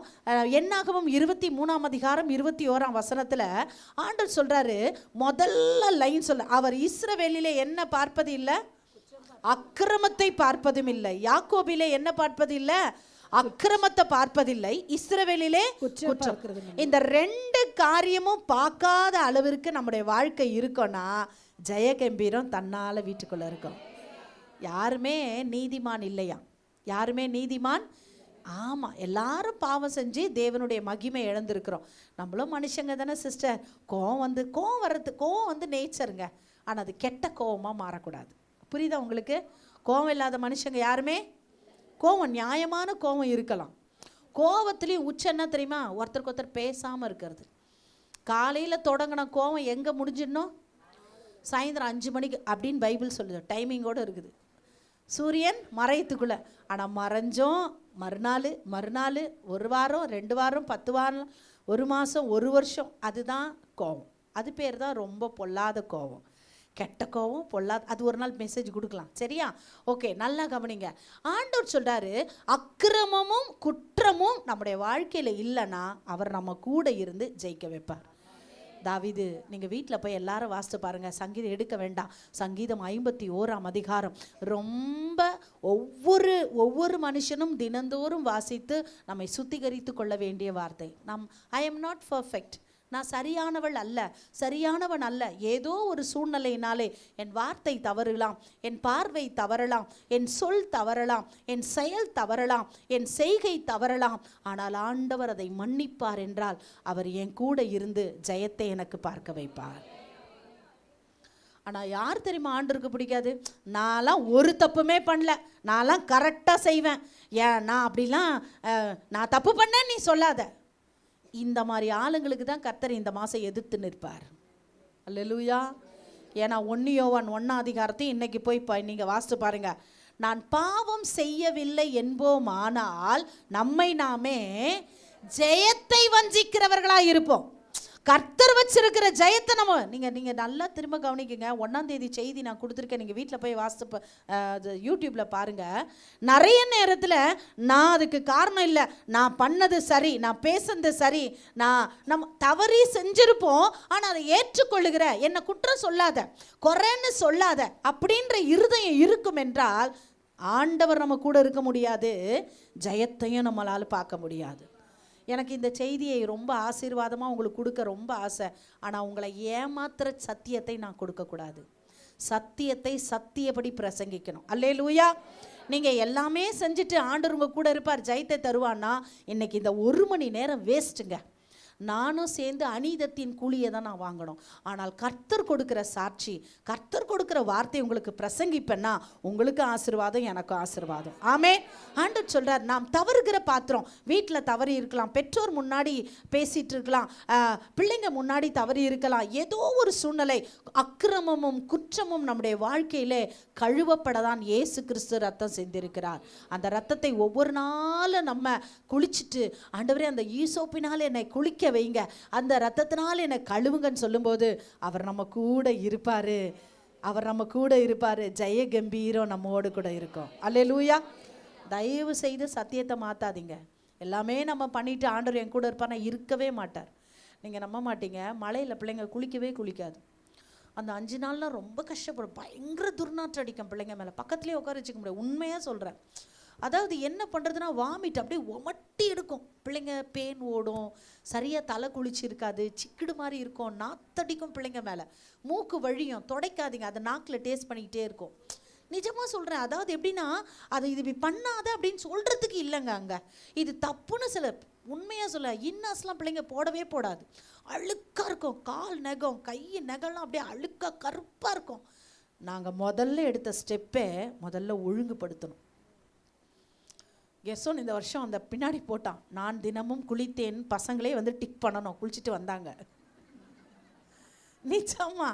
என்னாகமம் 23ஆம் அதிகாரம் 21ஆம் வசனத்துல ஆண்டவர் சொல்றாரு, முதல்ல லைன் சொல்ல, அவர் இஸ்ரவேலிலே என்ன பார்ப்பது இல்லை? அக்கிரமத்தை பார்ப்பதும் இல்லை. யாக்கோபிலே என்ன பார்ப்பது இல்லை? அக்கிரமத்தை பார்ப்பதில்லை. இஸ்ரவேலிலே குற்றம். இந்த ரெண்டு காரியமும் பார்க்காத அளவிற்கு நம்முடைய வாழ்க்கை இருக்கும்னா ஜெயகம்பீரம் தன்னால வீட்டுக்குள்ள இருக்கும். யாருமே நீதிமான் இல்லையா? யாருமே நீதிமான்? ஆமா, எல்லாரும் பாவம் செஞ்சு தேவனுடைய மகிமை இழந்திருக்கிறோம். நம்மளும் மனுஷங்க தானே சிஸ்டர். கோவம் வந்து நேச்சருங்க. ஆனா அது கெட்ட கோவமா மாறக்கூடாது. புரியுதா உங்களுக்கு? கோவம் இல்லாத மனுஷங்க யாருமே, கோவம் நியாயமான கோவம் இருக்கலாம். கோவத்துலேயும் உச்சம் என்ன தெரியுமா? ஒருத்தருக்கு ஒருத்தர் பேசாமல் இருக்கிறது. காலையில் தொடங்கின கோவம் எங்கே முடிஞ்சிடணும்? சாயந்தரம் 5 மணிக்கு அப்படின்னு பைபிள் சொல்லுது. டைமிங்கோடு இருக்குது. சூரியன் மறையத்துக்குள்ளே. ஆனால் மறைஞ்சோம் மறுநாள் 1 வாரம் 2 வாரம் 10 வாரம் 1 மாதம் 1 வருஷம், அதுதான் கோவம். அது பேர் தான் ரொம்ப பொல்லாத கோவம். கெட்ட கோவம் பொல்லாத. அது ஒரு நாள் மெசேஜ் கொடுக்கலாம். சரியா? ஓகே, நல்லா கவனிங்க. ஆண்டவர் சொல்றாரு, அக்கிரமமும் குற்றமும் நம்முடைய வாழ்க்கையில இல்லைன்னா அவர் நம்ம கூட இருந்து ஜெயிக்க வைப்பார். தாவீது, நீங்க வீட்டில் போய் எல்லாரும் வாசித்து பாருங்க. சங்கீதம் எடுக்க வேண்டாம். சங்கீதம் 51ஆம் அதிகாரம் ரொம்ப ஒவ்வொரு மனுஷனும் தினந்தோறும் வாசித்து நம்மை சுத்திகரித்து கொள்ள வேண்டிய வார்த்தை. ஐ எம் நாட் பர்ஃபெக்ட், நான் சரியானவள் அல்ல, சரியானவன் அல்ல. ஏதோ ஒரு சூழ்நிலையினாலே என் வார்த்தை தவறலாம், என் பார்வை தவறலாம், என் சொல் தவறலாம், என் செயல் தவறலாம், என் செய்கை தவறலாம். ஆனால் ஆண்டவர் அதை மன்னிப்பார் என்றால் அவர் என் கூட இருந்து ஜெயத்தை எனக்கு பார்க்க வைப்பார். ஆனால் யார் தெரியுமா ஆண்டவருக்கு பிடிக்காது? நான்லாம் ஒரு தப்புமே பண்ணல, நான்லாம் கரெக்டாக செய்வேன், ஏன் நான் அப்படிலாம் நான் தப்பு பண்ணேன் நீ சொல்லாத. இந்த மாதிரி ஆளுங்களுக்கு தான் கர்த்தர் இந்த மாதம் எதிர்த்து நிற்பார். அல்லேலூயா. ஏன்னா 1 யோவான் 1ஆம் அதிகாரத்தையும் இன்னைக்கு போய் நீங்கள் வாசித்து பாருங்க. நான் பாவம் செய்யவில்லை என்போமானால் நம்மை நாமே ஜெயத்தை வஞ்சிக்கிறவர்களாக இருப்போம். கர்த்தர் வச்சிருக்கிற ஜெயத்தை நம்ம நீங்கள் நல்லா திரும்ப கவனிக்குங்க. 1ஆம் தேதி செய்தி நான் கொடுத்துருக்கேன். நீங்கள் வீட்டில் போய் வாசித்து யூடியூப்பில் பாருங்கள். நிறைய நேரத்தில் நான் அதுக்கு காரணம் இல்லை, நான் பண்ணது சரி, நான் பேசுனது சரி, நம்ம தவறி செஞ்சிருப்போம், ஆனால் அதை ஏற்றுக்கொள்ளுகிற, என்னை குற்றம் சொல்லாத, குறைன்னு சொல்லாத அப்படின்ற இருதயம் இருக்கும் என்றால் ஆண்டவர் நம்ம கூட இருக்க முடியாது, ஜெயத்தையும் நம்மளால் பார்க்க முடியாது. எனக்கு இந்த செய்தியை ரொம்ப ஆசீர்வாதமாக உங்களுக்கு கொடுக்க ரொம்ப ஆசை. ஆனால் உங்களை ஏமாத்துற சத்தியத்தை நான் கொடுக்கக்கூடாது. சத்தியத்தை சத்தியப்படி பிரசங்கிக்கணும். அல்லேலூயா. நீங்கள் எல்லாமே செஞ்சுட்டு ஆண்டவர் உங்கள் கூட இருப்பார், ஜெயத்தை தருவான்னா இன்னைக்கு இந்த 1 மணி நேரம் வேஸ்ட்டுங்க. நானும் சேர்ந்து அநீதத்தின் கூலியை தான் நான் வாங்கணும். ஆனால் கர்த்தர் கொடுக்கிற சாட்சி, கர்த்தர் கொடுக்கிற வார்த்தை உங்களுக்கு பிரசங்கிப்பேன்னா உங்களுக்கு ஆசீர்வாதம், எனக்கும் ஆசீர்வாதம். ஆமே. ஆண்டவர் சொல்றார், நாம் தவறுகிற பாத்திரம். வீட்டில் தவறி இருக்கலாம், பெற்றோர் முன்னாடி பேசிட்டு இருக்கலாம், பிள்ளைங்க முன்னாடி தவறி இருக்கலாம். ஏதோ ஒரு சூழ்நிலை, அக்கிரமமும் குற்றமும் நம்முடைய வாழ்க்கையிலே கழுவப்படதான் இயேசு கிறிஸ்து ரத்தம் செஞ்சிருக்கிறார். அந்த ரத்தத்தை ஒவ்வொரு நாளும் நம்ம குளிச்சுட்டு, ஆண்டவரே அந்த ஈசோப்பினால் என்னை குளிக்க வைங்க, அந்த ரத்தத்தினால் என்னை கழுவுங்கன்னு சொல்லும்போது அவர் நம்ம கூட இருப்பாரு. அவர் நம்ம கூட இருப்பாரு. ஜெய கம்பீரம் நம்மோடு கூட இருக்கும். அல்லேலூயா. தயவு செய்து சத்தியத்தை மாத்தாதீங்க. எல்லாமே நம்ம பண்ணிட்டு ஆண்டவர் என் கூட இருப்பானா? இருக்கவே மாட்டார். நீங்கள் நம்ப மாட்டீங்க, மழையில் பிள்ளைங்க குளிக்காது. அந்த 5 நாள்லாம் ரொம்ப கஷ்டப்படும். பயங்கர துர்நாற்றம் அடிக்கும் பிள்ளைங்க மேலே. பக்கத்துலேயே உட்கார வச்சுக்க முடியாது. உண்மையாக சொல்கிறேன். அதாவது என்ன பண்ணுறதுனா வாமிட் அப்படியே ஒமட்டி எடுக்கும். பிள்ளைங்க பேன் ஓடும், சரியாக தலை குளிச்சு இருக்காது, சிக்கிடு மாதிரி இருக்கும், நாத்தடிக்கும் பிள்ளைங்க மேலே, மூக்கு வழியும். தொடைக்காதீங்க, அதை நாக்கில் டேஸ்ட் பண்ணிக்கிட்டே இருக்கும். நிஜமாக சொல்கிறேன். அதாவது எப்படின்னா, அதை இது இப்படி பண்ணாத அப்படின்னு சொல்கிறதுக்கு இல்லைங்க. அங்கே இது தப்புன்னு சில உண்மையாக சொல்ல, இன்னஸ்லாம் பிள்ளைங்க போடவே போடாது. அழுக்காக இருக்கும். கால் நகம், கை நகம்லாம் அப்படியே அழுக்காக கருப்பாக இருக்கும். நாங்கள் முதல்ல எடுத்த ஸ்டெப்பே முதல்ல ஒழுங்குபடுத்தணும். கெஸ்ஸோன் இந்த வருஷம் அந்த பின்னாடி போட்டான், நான் தினமும் குளித்தேன், பசங்களே வந்து டிக் பண்ணணும், குளிச்சுட்டு வந்தாங்க. நிச்சயமா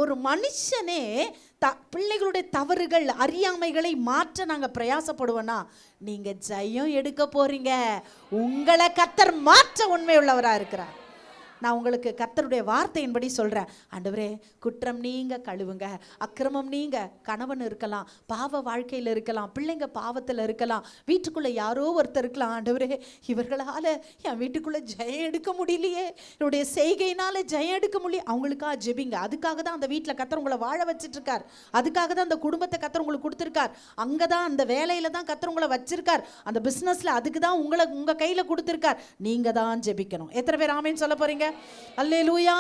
ஒரு மனுஷனே பிள்ளைகளுடைய தவறுகள் அறியாமைகளை மாற்ற நாங்கள் பிரயாசப்படுவோன்னா நீங்கள் ஜெயம் எடுக்க போறீங்க. உங்களை கர்த்தர் மாற்ற உண்மை உள்ளவராக இருக்கிறார். நான் உங்களுக்கு கர்த்தருடைய வார்த்தையின்படி சொல்கிறேன். ஆண்டவரே, குற்றம் நீங்க கழுவுங்க, அக்கிரமம் நீங்க. கணவன் இருக்கலாம், பாவ வாழ்க்கையில் இருக்கலாம், பிள்ளைங்க பாவத்தில் இருக்கலாம், வீட்டுக்குள்ளே யாரோ ஒருத்தர் இருக்கலாம். ஆண்டவரே, இவர்களால் என் வீட்டுக்குள்ளே ஜெயம் எடுக்க முடியலையே, என்னுடைய செய்கையினால ஜெயம் எடுக்க முடியல. அவங்களுக்காக ஜெபிங்க. அதுக்காக தான் அந்த வீட்டில் கர்த்தர் உங்களை வாழ வச்சிட்ருக்கார். அதுக்காக தான் அந்த குடும்பத்தை கர்த்தர் உங்களுக்கு கொடுத்துருக்கார். அங்கே தான் அந்த வேலையில் தான் கர்த்தர் உங்களை வச்சிருக்கார். அந்த பிஸ்னஸில் அதுக்கு தான் உங்கள் கையில் கொடுத்துருக்கார். நீங்கள் தான் ஜெபிக்கணும். எத்தனை பேர் ஆமேன்னு சொல்ல போகிறீங்க? அல்லேலூயா,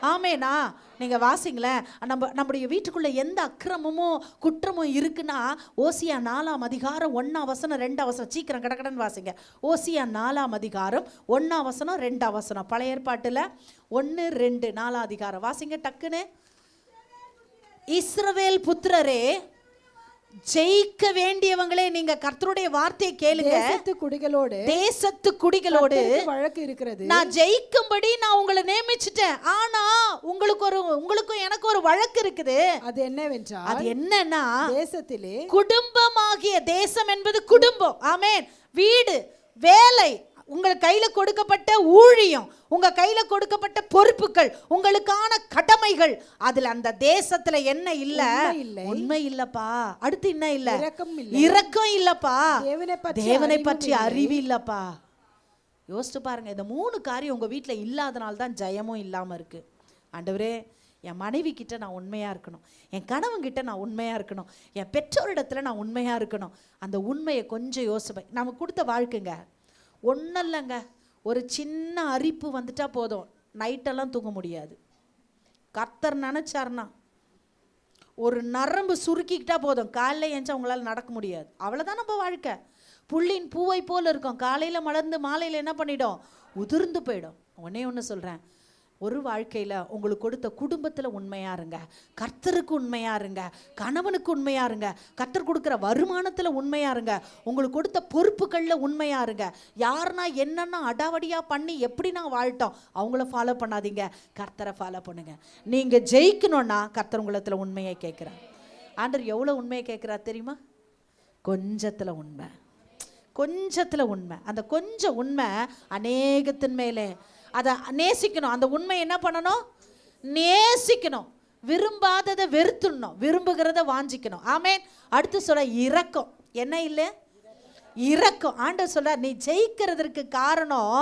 ஆமேனா? நீங்கள் வாசிங்களேன், நம்முடைய வீட்டுக்குள்ளே எந்த அக்கிரமமும் குற்றமும் இருக்குன்னா ஓசியா 4ஆம் அதிகாரம் 1ஆம் வசனம் 2ஆம் வசனம், சீக்கிரம் கடகடன்னு வாசிங்க. ஓசியா 4ஆம் அதிகாரம் 1ஆம் வசனம் 2ஆம் வசனம், பழைய ஏற்பாட்டில் 1, 2, 4ஆம் அதிகாரம் வாசிங்க டக்குன்னு. இஸ்ரவேல் புத்திரரே, ஜெயிக்க வேண்டியவங்களே, நீங்க கர்த்தருடைய வார்த்தையை கேளுங்க. தேசத்து குடிகளோடு வழக்கு இருக்கிறது. நான் ஜெயிக்கும்படி நான் உங்களை நியமிச்சிட்டேன். ஆனா உங்களுக்கும் எனக்கு ஒரு வழக்கு இருக்குது. அது என்னவென்றால், அது என்னன்னா, தேசத்திலே குடும்பமாகிய, தேசம் என்பது குடும்பம், ஆமென், வீடு, வேலை, உங்கள் கையில கொடுக்கப்பட்ட ஊழியம், உங்க கையில கொடுக்கப்பட்ட பொறுப்புகள், உங்களுக்கான கடமைகள், அதுல அந்த தேசத்துல என்ன இல்ல? உண்மை இல்லப்பா. அடுத்து என்ன இல்ல? இரக்கம் இல்லப்பா. தேவனை பற்றி அறிவு இல்லப்பா. யோசிச்சு பாருங்க, இந்த 3 காரியம் உங்க வீட்டுல இல்லாதனால தான் ஜெயமும் இல்லாம இருக்கு. ஆண்டவரே, என் மனைவி கிட்ட நான் உண்மையா இருக்கணும், என் கணவன் கிட்ட நான் உண்மையா இருக்கணும், என் பெற்றோரிடத்துல நான் உண்மையா இருக்கணும். அந்த உண்மையை கொஞ்சம் யோசிப்பேன். நமக்கு கொடுத்த வாழ்க்கைங்க ஒன்றும் இல்லைங்க. ஒரு சின்ன அரிப்பு வந்துட்டா போதும், நைட்டெல்லாம் தூங்க முடியாது. கர்த்தர் நினைச்சார்னா ஒரு நரம்பு சுருக்கிக்கிட்டா போதும், காலையில் ஏஞ்சா உங்களால் நடக்க முடியாது. அவ்வளோதான் நம்ம வாழ்க்கை. புள்ளின் பூவை போல் இருக்கும், காலையில் மலர்ந்து மாலையில் என்ன பண்ணிடும்? உதிர்ந்து போயிடும். ஒன்று சொல்கிறேன், ஒரு வாழ்க்கையில் உங்களுக்கு கொடுத்த குடும்பத்தில் உண்மையாக இருங்க, கர்த்தருக்கு உண்மையாக இருங்க, கணவனுக்கு உண்மையாக இருங்க, கர்த்தர் கொடுக்குற வருமானத்தில் உண்மையாக இருங்க, உங்களுக்கு கொடுத்த பொறுப்புகளில் உண்மையாக இருங்க. யாருன்னா என்னென்னா அடாவடியாக பண்ணி எப்படி நான் வாழ்த்தோம் அவங்கள ஃபாலோ பண்ணாதீங்க, கர்த்தரை ஃபாலோ பண்ணுங்க. நீங்கள் ஜெயிக்கணும்னா கர்த்தர் உங்களத்தில் உண்மையை கேட்குறார். ஆண்டவர் எவ்வளோ உண்மையை கேட்குறார் தெரியுமா? கொஞ்சத்தில் உண்மை, கொஞ்சத்தில் உண்மை. அந்த கொஞ்சம் உண்மை அநேகத்தின் மேலே. அதை நேசிக்கணும். அந்த உண்மை என்ன பண்ணணும்? நேசிக்கணும். விரும்பாததை வெறுத்துடணும், விரும்புகிறத வாஞ்சிக்கணும். ஆமேன். அடுத்து சொல்ல இரக்கம். என்ன இல்லை? இரக்கம். ஆண்டவர் சொல்ற, நீ ஜெயிக்கிறதுக்கு காரணம்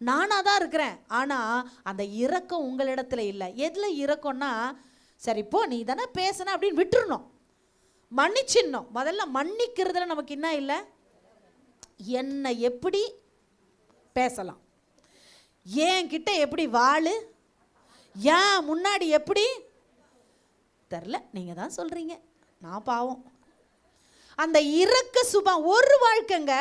நானாக தான் இருக்கிறேன், ஆனால் அந்த இரக்கம் உங்களிடத்துல இல்லை. எதில் இரக்கம்னா, சரி போ நீ தானே பேசுன அப்படின்னு விட்டுறணும், மன்னிச்சிடணும். முதல்ல மன்னிக்கிறதுல நமக்கு என்ன இல்லை? என்னை எப்படி பேசலாம், ஏன் கிட்ட எப்படி வாழு, ஏன் முன்னாடி எப்படி தெரில, நீங்கள் தான் சொல்கிறீங்க, நான் பாவம். அந்த இரக்க சுபம் ஒரு வாழ்க்கைங்க.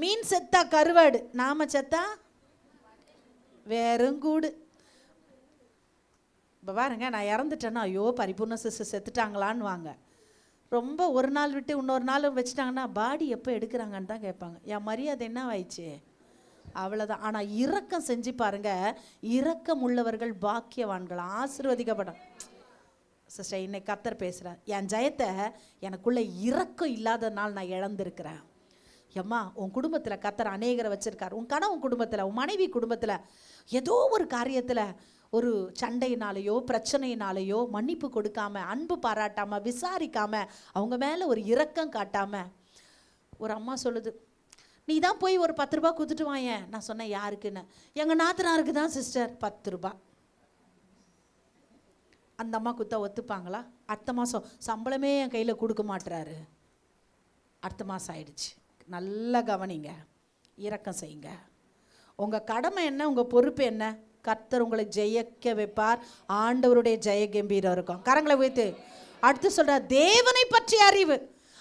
மீன் செத்தா கருவாடு, நாம செத்தா வெறுங்கூடு. இப்போ பாருங்க, நான் இறந்துட்டேன்னா ஐயோ பரிபூர்ண சிஸ்டர் செத்துட்டாங்களான்னு வாங்க. ரொம்ப ஒரு நாள் விட்டு இன்னொரு நாள் வச்சுட்டாங்கன்னா பாடி எப்போ எடுக்கிறாங்கன்னு தான் கேட்பாங்க. என் மரியாதை என்ன ஆயிடுச்சு? அவ்வளோதான். ஆனால் இரக்கம் செஞ்சு பாருங்க, இரக்கம் உள்ளவர்கள் பாக்கியவான்கள், ஆசீர்வதிக்கப்படும். சிஸ்டர், இன்னைக்கு கர்த்தர் பேசுகிறார், என் ஜெயத்தை எனக்குள்ளே இரக்கம் இல்லாதனால நான் இழந்திருக்கிறேன். எம்மா, உன் குடும்பத்தில் கர்த்தர் அநேகரை வச்சுருக்கார். உன் கணவன் குடும்பத்தில், உன் மனைவி குடும்பத்தில் ஏதோ ஒரு காரியத்தில் ஒரு சண்டையினாலேயோ பிரச்சனையினாலேயோ மன்னிப்பு கொடுக்காம, அன்பு பாராட்டாமல், விசாரிக்காமல், அவங்க மேலே ஒரு இரக்கம் காட்டாமல், ஒரு அம்மா சொல்லுது, நீ தான் போய் ஒரு 10 ரூபா கொடுத்துட்டு வாயேன். நான் சொன்னேன், யாருக்குன்னு? எங்கள் நாத்தனாருக்கு தான் சிஸ்டர். 10 ரூபா. அந்த அம்மா குத்தா ஒத்துப்பாங்களா? அடுத்த மாதம் சம்பளமே என் கையில் கொடுக்க மாட்டுறாரு. அடுத்த மாதம் ஆயிடுச்சு. நல்லா கவனிங்க, இரக்கம் செய்யுங்க. உங்கள் கடமை என்ன, உங்கள் பொறுப்பு என்ன? கர்த்தர் உங்களை ஜெயிக்க வைப்பார். ஆண்டவருடைய ஜெய கம்பீரம் இருக்கும். கரங்களை வைத்து அடுத்து சொல்ற, தேவனை பற்றி அறிவு.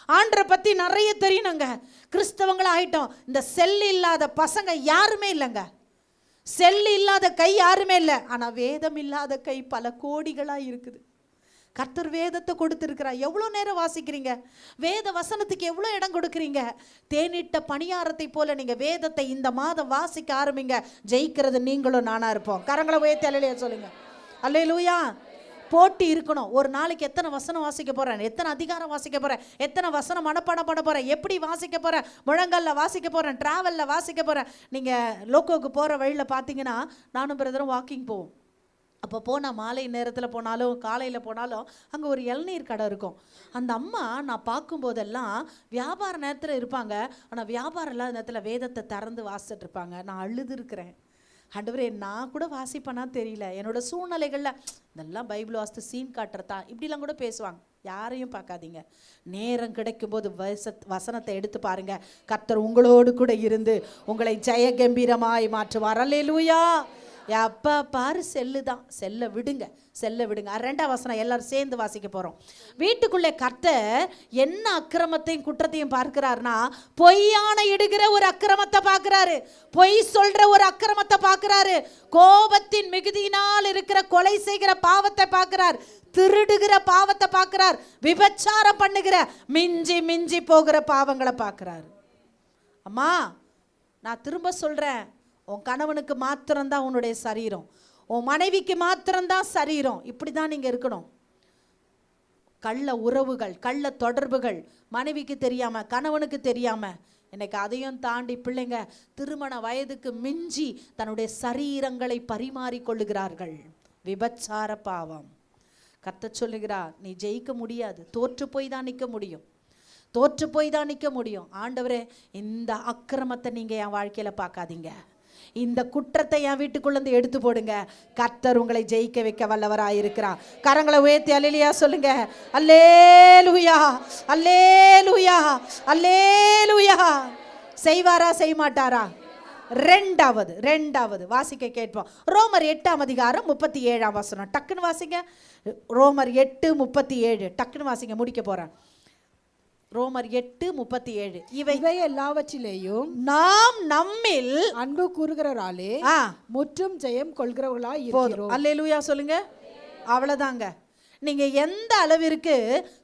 ஆண்டரை பற்றி நிறைய தெரியணுங்க. கிறிஸ்தவங்கள ஆகிட்டோம், இந்த செல் இல்லாத பசங்க யாருமே இல்லைங்க. செல் இல்லாத கை யாருமே இல்லை, ஆனா வேதம் இல்லாத கை பல கோடிகளா இருக்குது. கர்த்தர் வேதத்தை கொடுத்திருக்கிறார். எவ்வளோ நேரம் வாசிக்கிறீங்க? வேத வசனத்துக்கு எவ்வளோ இடம் கொடுக்குறீங்க? தேனிட்ட பணியாரத்தை போல நீங்க வேதத்தை இந்த மாதம் வாசிக்க ஆரம்பிங்க. ஜெயிக்கிறது நீங்களும் நானா இருப்போம். கரங்களை உயர்த்தி அல்லேலூயா சொல்லுங்க. அல்லேலூயா. போட்டி இருக்கணும். ஒரு நாளைக்கு எத்தனை வசனம் வாசிக்க போறேன், எத்தனை அதிகாரம் வாசிக்க போறேன், எத்தனை வசனம் மனப்பாடம் பண்ண போறேன், எப்படி வாசிக்க போறேன், முழங்கல்ல வாசிக்க போறேன், டிராவல்ல வாசிக்க போறேன். நீங்க லோக்கோக்கு போற வழியில பார்த்தீங்கன்னா நானும் பிரதரும் வாக்கிங் போவோம். அப்போ போனால் மாலை நேரத்தில் போனாலும் காலையில் போனாலும் அங்கே ஒரு இளநீர் கடை இருக்கும். அந்த அம்மா நான் பார்க்கும்போதெல்லாம் வியாபார நேரத்தில் இருப்பாங்க, ஆனால் வியாபாரம் இல்லாத நேரத்தில் வேதத்தை திறந்து வாசிச்சுட்டு இருப்பாங்க. நான் அழுதுருக்கிறேன். ஆண்டவரே, நான் கூட வாசிப்பேனா தெரியல, என்னோட சூழ்நிலைகளில் இதெல்லாம் பைபிள் வாசித்து சீன் காட்டுறதா இப்படிலாம் கூட பேசுவாங்க. யாரையும் பார்க்காதீங்க. நேரம் கிடைக்கும் போது வசனத்தை எடுத்து பாருங்க. கர்த்தர் உங்களோடு கூட இருந்து உங்களை ஜெய கம்பீரமாய் மாற்றுவார். அல்லேலூயா. எப்போ பாரு செல்லு தான். செல்லை விடுங்க, செல்லை விடுங்க. 2ஆம் வசனம் எல்லாரும் சேர்ந்து வாசிக்க போகிறோம். வீட்டுக்குள்ளே கர்த்தர் என்ன அக்கிரமத்தையும் குற்றத்தையும் பார்க்கிறாருன்னா, பொய்யான இடுகிற ஒரு அக்கிரமத்தை பார்க்கிறாரு, பொய் சொல்ற ஒரு அக்கிரமத்தை பார்க்கிறாரு, கோபத்தின் மிகுதியினால் இருக்கிற கொலை செய்கிற பாவத்தை பார்க்கிறார், திருடுகிற பாவத்தை பார்க்கிறார், விபச்சாரம் பண்ணுகிற மிஞ்சி மிஞ்சி போகிற பாவங்களை பார்க்கிறாரு. அம்மா, நான் திரும்ப சொல்றேன், உன் கணவனுக்கு மாத்திரம்தான் உன்னுடைய சரீரம், உன் மனைவிக்கு மாத்திரம்தான் சரீரம். இப்படி தான் நீங்கள் இருக்கணும். கள்ள உறவுகள், கள்ள தொடர்புகள் மனைவிக்கு தெரியாமல், கணவனுக்கு தெரியாமல், இன்னைக்கு அதையும் தாண்டி பிள்ளைங்க திருமண வயதுக்கு மிஞ்சி தன்னுடைய சரீரங்களை பரிமாறிக்கொள்ளுகிறார்கள். விபச்சார பாவம். கர்த்தர் சொல்லுகிறார், நீ ஜெயிக்க முடியாது, தோற்று போய் தான் நிற்க முடியும், தோற்று போய் தான் நிற்க முடியும். ஆண்டவரே, இந்த அக்கிரமத்தை நீங்கள் என் வாழ்க்கையில் பார்க்காதீங்க, இந்த குற்றத்தை என் வீட்டுக்குள்ளேருந்து எடுத்து போடுங்க. கர்த்தர் உங்களை ஜெயிக்க வைக்க வல்லவராயிருக்கிறார். கரங்களை உயர்த்தி அல்லேலூயா சொல்லுங்க. அல்லேலூயா, அல்லேலூயா, அல்லேலூயா. செய்வாரா செய்ய மாட்டாரா? ரெண்டாவது வாசிக்க கேட்போம். ரோமர் 8ஆம் அதிகாரம் 37ஆம் வசனம். டக்குன்னு வாசிங்க. ரோமர் 8:37 டக்குன்னு வாசிங்க, முடிக்க போறேன். ரோமர் 8:37. இவை எல்லாவற்றிலேயும் நாம் நம்மில் அன்பு கூறுகிறவராலே முற்றும் ஜெயம் கொள்கிறவர்களாய் இருக்கிறோம். அல்லேலூயா சொல்லுங்க. அவ்வளவுதாங்க. நீங்க எந்த அளவிற்கு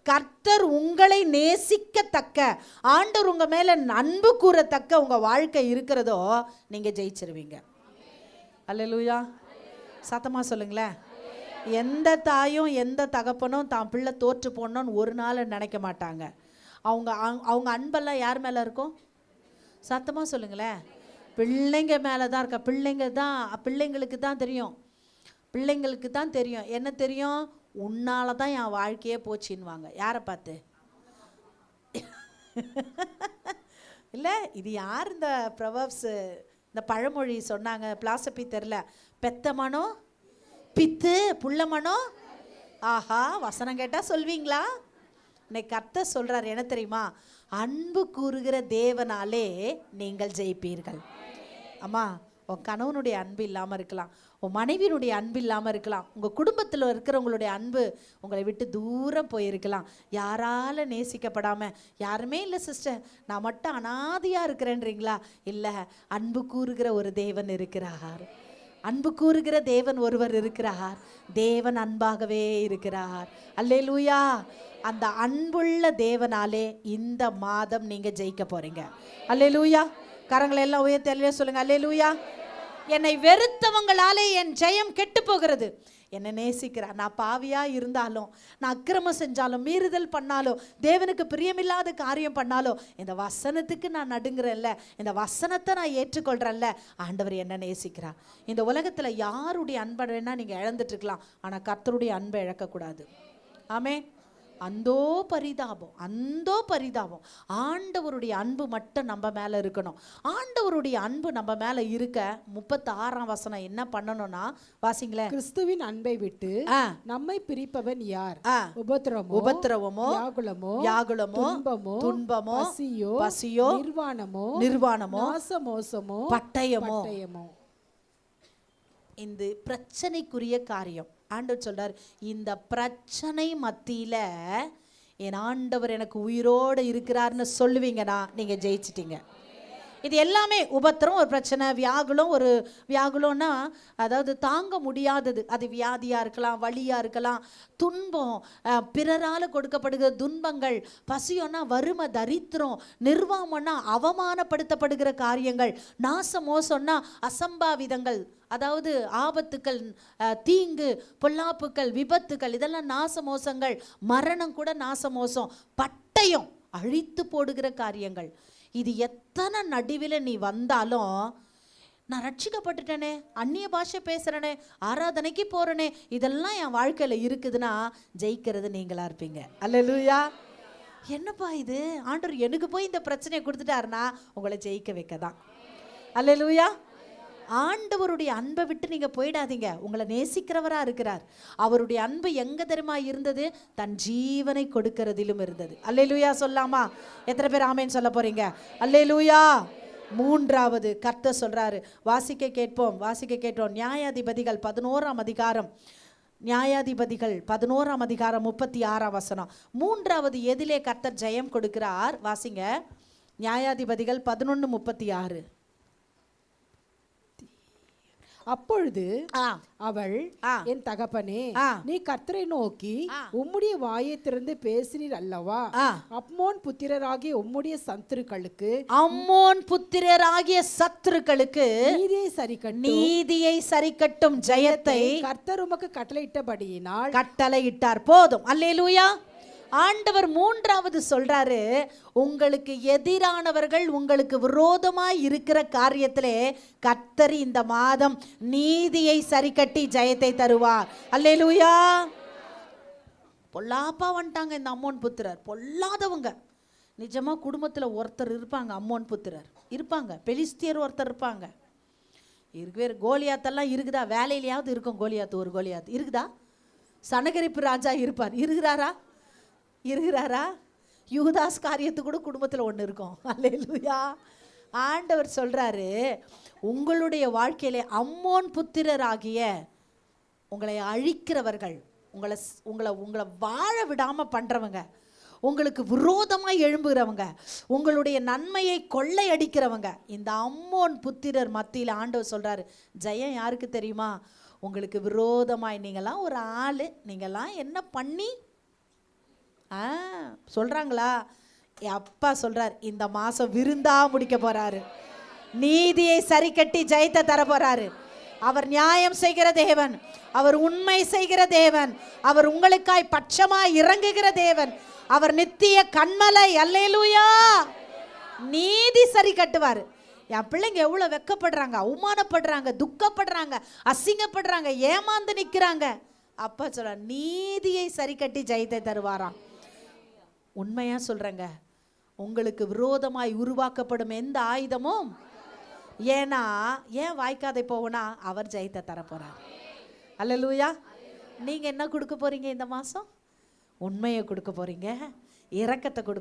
கர்த்தர் உங்களை நேசிக்கத்தக்க, ஆண்டவர் உங்க மேல அன்பு கூறத்தக்க உங்க வாழ்க்கை இருக்கிறதோ நீங்க ஜெயிச்சிருவீங்க. அல்லேலூயா. சத்தமா சொல்லுங்களேன். எந்த தாயும் எந்த தகப்பனும் தான் பிள்ளை தோற்று போடணும்னு ஒரு நாள் நினைக்க மாட்டாங்க. அவங்க அன்பெல்லாம் யார் மேலே இருக்கும்? சத்தமாக சொல்லுங்களேன். பிள்ளைங்க மேலே தான் இருக்கா. பிள்ளைங்களுக்கு தான் தெரியும். பிள்ளைங்களுக்கு தான் தெரியும். என்ன தெரியும்? உன்னால தான் என் வாழ்க்கையே போச்சின்வாங்க. யாரை பார்த்து? இல்லை, இது யார் இந்த ப்ரொவர்ப்ஸ், இந்த பழமொழி சொன்னாங்க? பிலாசபி தெரில. பெத்த மனோ பித்து, புள்ள மனோ. ஆஹா, வசனம் கேட்டால் சொல்வீங்களா? இன்னைக்கு கர்த்தர் சொல்றார், என்ன தெரியுமா? அன்பு கூறுகிற தேவனாலே நீங்கள் ஜெயிப்பீர்கள். அம்மா, உன் கணவனுடைய அன்பு இல்லாமல் இருக்கலாம், உன் மனைவியினுடைய அன்பு இல்லாமல் இருக்கலாம், உங்கள் குடும்பத்தில் இருக்கிறவங்களுடைய அன்பு உங்களை விட்டு தூரம் போயிருக்கலாம், யாரால நேசிக்கப்படாமல். யாருமே இல்லை சிஸ்டர், நான் மட்டும் அனாதையாக இருக்கிறேன்றீங்களா? இல்லை, அன்பு கூறுகிற ஒரு தேவன் இருக்கிறார். அன்பு கூறுகிற தேவன் ஒருவர் இருக்கிறார். தேவன் அன்பாகவே இருக்கிறார். அல்லேலூயா. அந்த அன்புள்ள தேவனாலே இந்த மாதம் நீங்க ஜெயிக்க போறீங்க. அல்லேலூயா. கரங்களை எல்லாம் உயர்த்தி அல்லேலூயா சொல்லுங்க. அல்லேலூயா. என்னை வெறுத்தவங்களாலே என் ஜெயம் கெட்டு போகிறது. என்னை நேசிக்கிறார். நான் பாவியா இருந்தாலும், நான் அக்கிரமம் செஞ்சாலும், மீறுதல் பண்ணாலும், தேவனுக்கு பிரியமில்லாத காரியம் பண்ணாலும், இந்த வசனத்துக்கு நான் நடுங்கிறேன்ல, இந்த வசனத்தை நான் ஏற்றுக்கொள்றேன்ல, ஆண்டவர் என்ன நேசிக்கிறார். இந்த உலகத்துல யாருடைய அன்பை வேணா நீங்க இழந்துட்டு இருக்கலாம், ஆனா கர்த்தருடைய அன்பை இழக்கக்கூடாது. ஆமென். அந்தோ பரிதாபம். ஆண்டவருடைய அன்பு மட்டும் நம்ம மேல இருக்கணும். ஆண்டவருடைய அன்பு நம்ம மேல இருக்க 36ஆம் வசனம் என்ன பண்ணணும்னா, வாசிங்களேன். கிறிஸ்துவின் அன்பை விட்டு நம்மை பிரிப்பவன் யார்? உபத்திரவமோ, வியாகுலமோ, துன்பமோ, பசியோ, நிர்வாணமோ, நாசமோசமோ, பட்டயமோ. இந்த பிரச்சனைக்குரிய காரியம் ஆண்டவர் சொல்றார், இந்த பிரச்சனை மத்தியில என் ஆண்டவர் எனக்கு உயிரோடு இருக்கிறார்னு சொல்லுவீங்கன்னா நீங்க ஜெயிச்சிட்டீங்க. இது எல்லாமே உபத்திரம், ஒரு பிரச்சனை, வியாகுலம். ஒரு வியாகுலம்னா அதாவது தாங்க முடியாதது. அது வியாதியாக இருக்கலாம், வலியாக இருக்கலாம், துன்பம், பிறரால் கொடுக்கப்படுகிற துன்பங்கள், பசியோன்னா வறுமை, தரித்திரம், நிர்வாகம்னா அவமானப்படுத்தப்படுகிற காரியங்கள், நாச மோசம்னா அசம்பாவிதங்கள், அதாவது ஆபத்துக்கள், தீங்கு, பொல்லாப்புக்கள், விபத்துக்கள், இதெல்லாம் நாச மோசங்கள். மரணம் கூட நாச மோசம். பட்டயம், அழித்து போடுகிற காரியங்கள். இது எத்தனை நடுவில் நீ வந்தாலும், நான் ரட்சிக்கப்பட்டுட்டேனே, அந்நிய பாஷை பேசுகிறேனே, ஆராதனைக்கு போகிறேனே, இதெல்லாம் என் வாழ்க்கையில் இருக்குதுன்னா ஜெயிக்கிறது நீங்களாக இருப்பீங்க. அல்லேலூயா. என்னப்பா இது, ஆண்டவர் எனக்கு போய் இந்த பிரச்சனையை கொடுத்துட்டாருன்னா உங்களை ஜெயிக்க வைக்க தான். அல்லேலூயா. ஆண்டவருடைய அன்பை விட்டு நீங்கள் போயிடாதீங்க. உங்களை நேசிக்கிறவராக இருக்கிறார். அவருடைய அன்பு எங்கே தெரியுமா இருந்தது? தன் ஜீவனை கொடுக்கறதிலும் இருந்தது. அல்லேலூயா சொல்லாமா? எத்தனை பேர் ஆமேன்னு சொல்ல போறீங்க? அல்லேலூயா. மூன்றாவது கர்த்தர் சொல்றாரு, வாசிக்க கேட்போம். நியாயாதிபதிகள் 11ஆம் அதிகாரம், நியாயாதிபதிகள் 11ஆம் அதிகாரம் 36ஆம் வசனம். மூன்றாவது எதிலே கர்த்தர் ஜெயம் கொடுக்கிறார்? வாசிங்க. நியாயாதிபதிகள் 11:36. அப்பொழுது அவள், என் தகப்பனே, நீ கர்த்தரை நோக்கி உம்முடைய வாயை திறந்து பேசினீர் அல்லவா? அம்மோன் புத்திரராகிய உம்முடைய சத்துருக்களுக்கு நீதியை சரிக்கட்டும் ஜெயத்தை கர்த்தர் உமக்கு கட்டளையிட்டபடியினால் கட்டளையிட்டார். போதும். அல்லேலூயா. ஆண்டவர் மூன்றாவது சொல்றாரு, உங்களுக்கு எதிரானவர்கள், உங்களுக்கு விரோதமாய் இருக்கிற காரியத்திலே கர்த்தர் இந்த மாதம் நீதியை சரிக்கட்டி ஜெயத்தை தருவார். அல்லேலூயா. பொல்லாப்பா வந்துட்டாங்க இந்த அம்மோன் புத்திரர், பொல்லாதவங்க. நிஜமா குடும்பத்தில் ஒருத்தர் இருப்பாங்க, அம்மோன் புத்திரர் இருப்பாங்க, பெலிஸ்தியர் ஒருத்தர் இருப்பாங்க. இருக்கவே கோலியாத்தெல்லாம் இருக்குதா? வேலையிலையாவது இருக்கும் கோலியாத்து. ஒரு கோலியாத்து இருக்குதா? சனகரிப்பு ராஜா இருப்பார். இருக்கிறாரா? யூதாஸ் காரியத்து கூட குடும்பத்தில் ஒன்று இருக்கும். அல்லேலூயா. ஆண்டவர் சொல்றாரு, உங்களுடைய வாழ்க்கையிலே அம்மோன் புத்திரராகிய உங்களை அழிக்கிறவர்கள், உங்களை வாழ விடாம பண்றவங்க, உங்களுக்கு விரோதமாக எழும்புகிறவங்க, உங்களுடைய நன்மையை கொள்ளை அடிக்கிறவங்க, இந்த அம்மோன் புத்திரர் மத்தியில் ஆண்டவர் சொல்றாரு, ஜெயம் யாருக்கு தெரியுமா? உங்களுக்கு விரோதமாய். நீங்களாம் ஒரு ஆளு, நீங்களாம் என்ன பண்ணி சொல்றாங்களா? அப்பா சொல்றார், இந்த மாசம் விருந்தா முடிக்க போறாரு. நீதியை சரி கட்டி ஜெயத்தை தர போறாரு. அவர் நியாயம் செய்கிற தேவன், அவர் உண்மை செய்கிற தேவன், அவர் உங்களுக்காய் பட்சமாய் இறங்குகிற தேவன், அவர் நித்திய கண்மலை. அல்லேலூயா. நீதி சரி கட்டுவார். என் பிள்ளைங்க எவ்வளவு வெக்கப்படுறாங்க, அவமானப்படுறாங்க, துக்கப்படுறாங்க, அசிங்கப்படுறாங்க, ஏமாந்து நிற்கிறாங்க. அப்பா சொல்ற, நீதியை சரி கட்டி ஜெயத்தை தருவாராம். உண்மையா சொல்றேங்க, உங்களுக்கு விரோதமாய் உருவாக்கப்படும் எந்த ஆயுதமும், ஏன்னா ஏன் வாய்க்காதை போவனா, அவர் ஜெயத்தை தர போறார். அல்லேலூயா. நீங்க என்ன கொடுக்க போறீங்க இந்த மாசம்? உண்மையை கொடுக்க போறீங்க, இரக்கத்தை கொடுக்க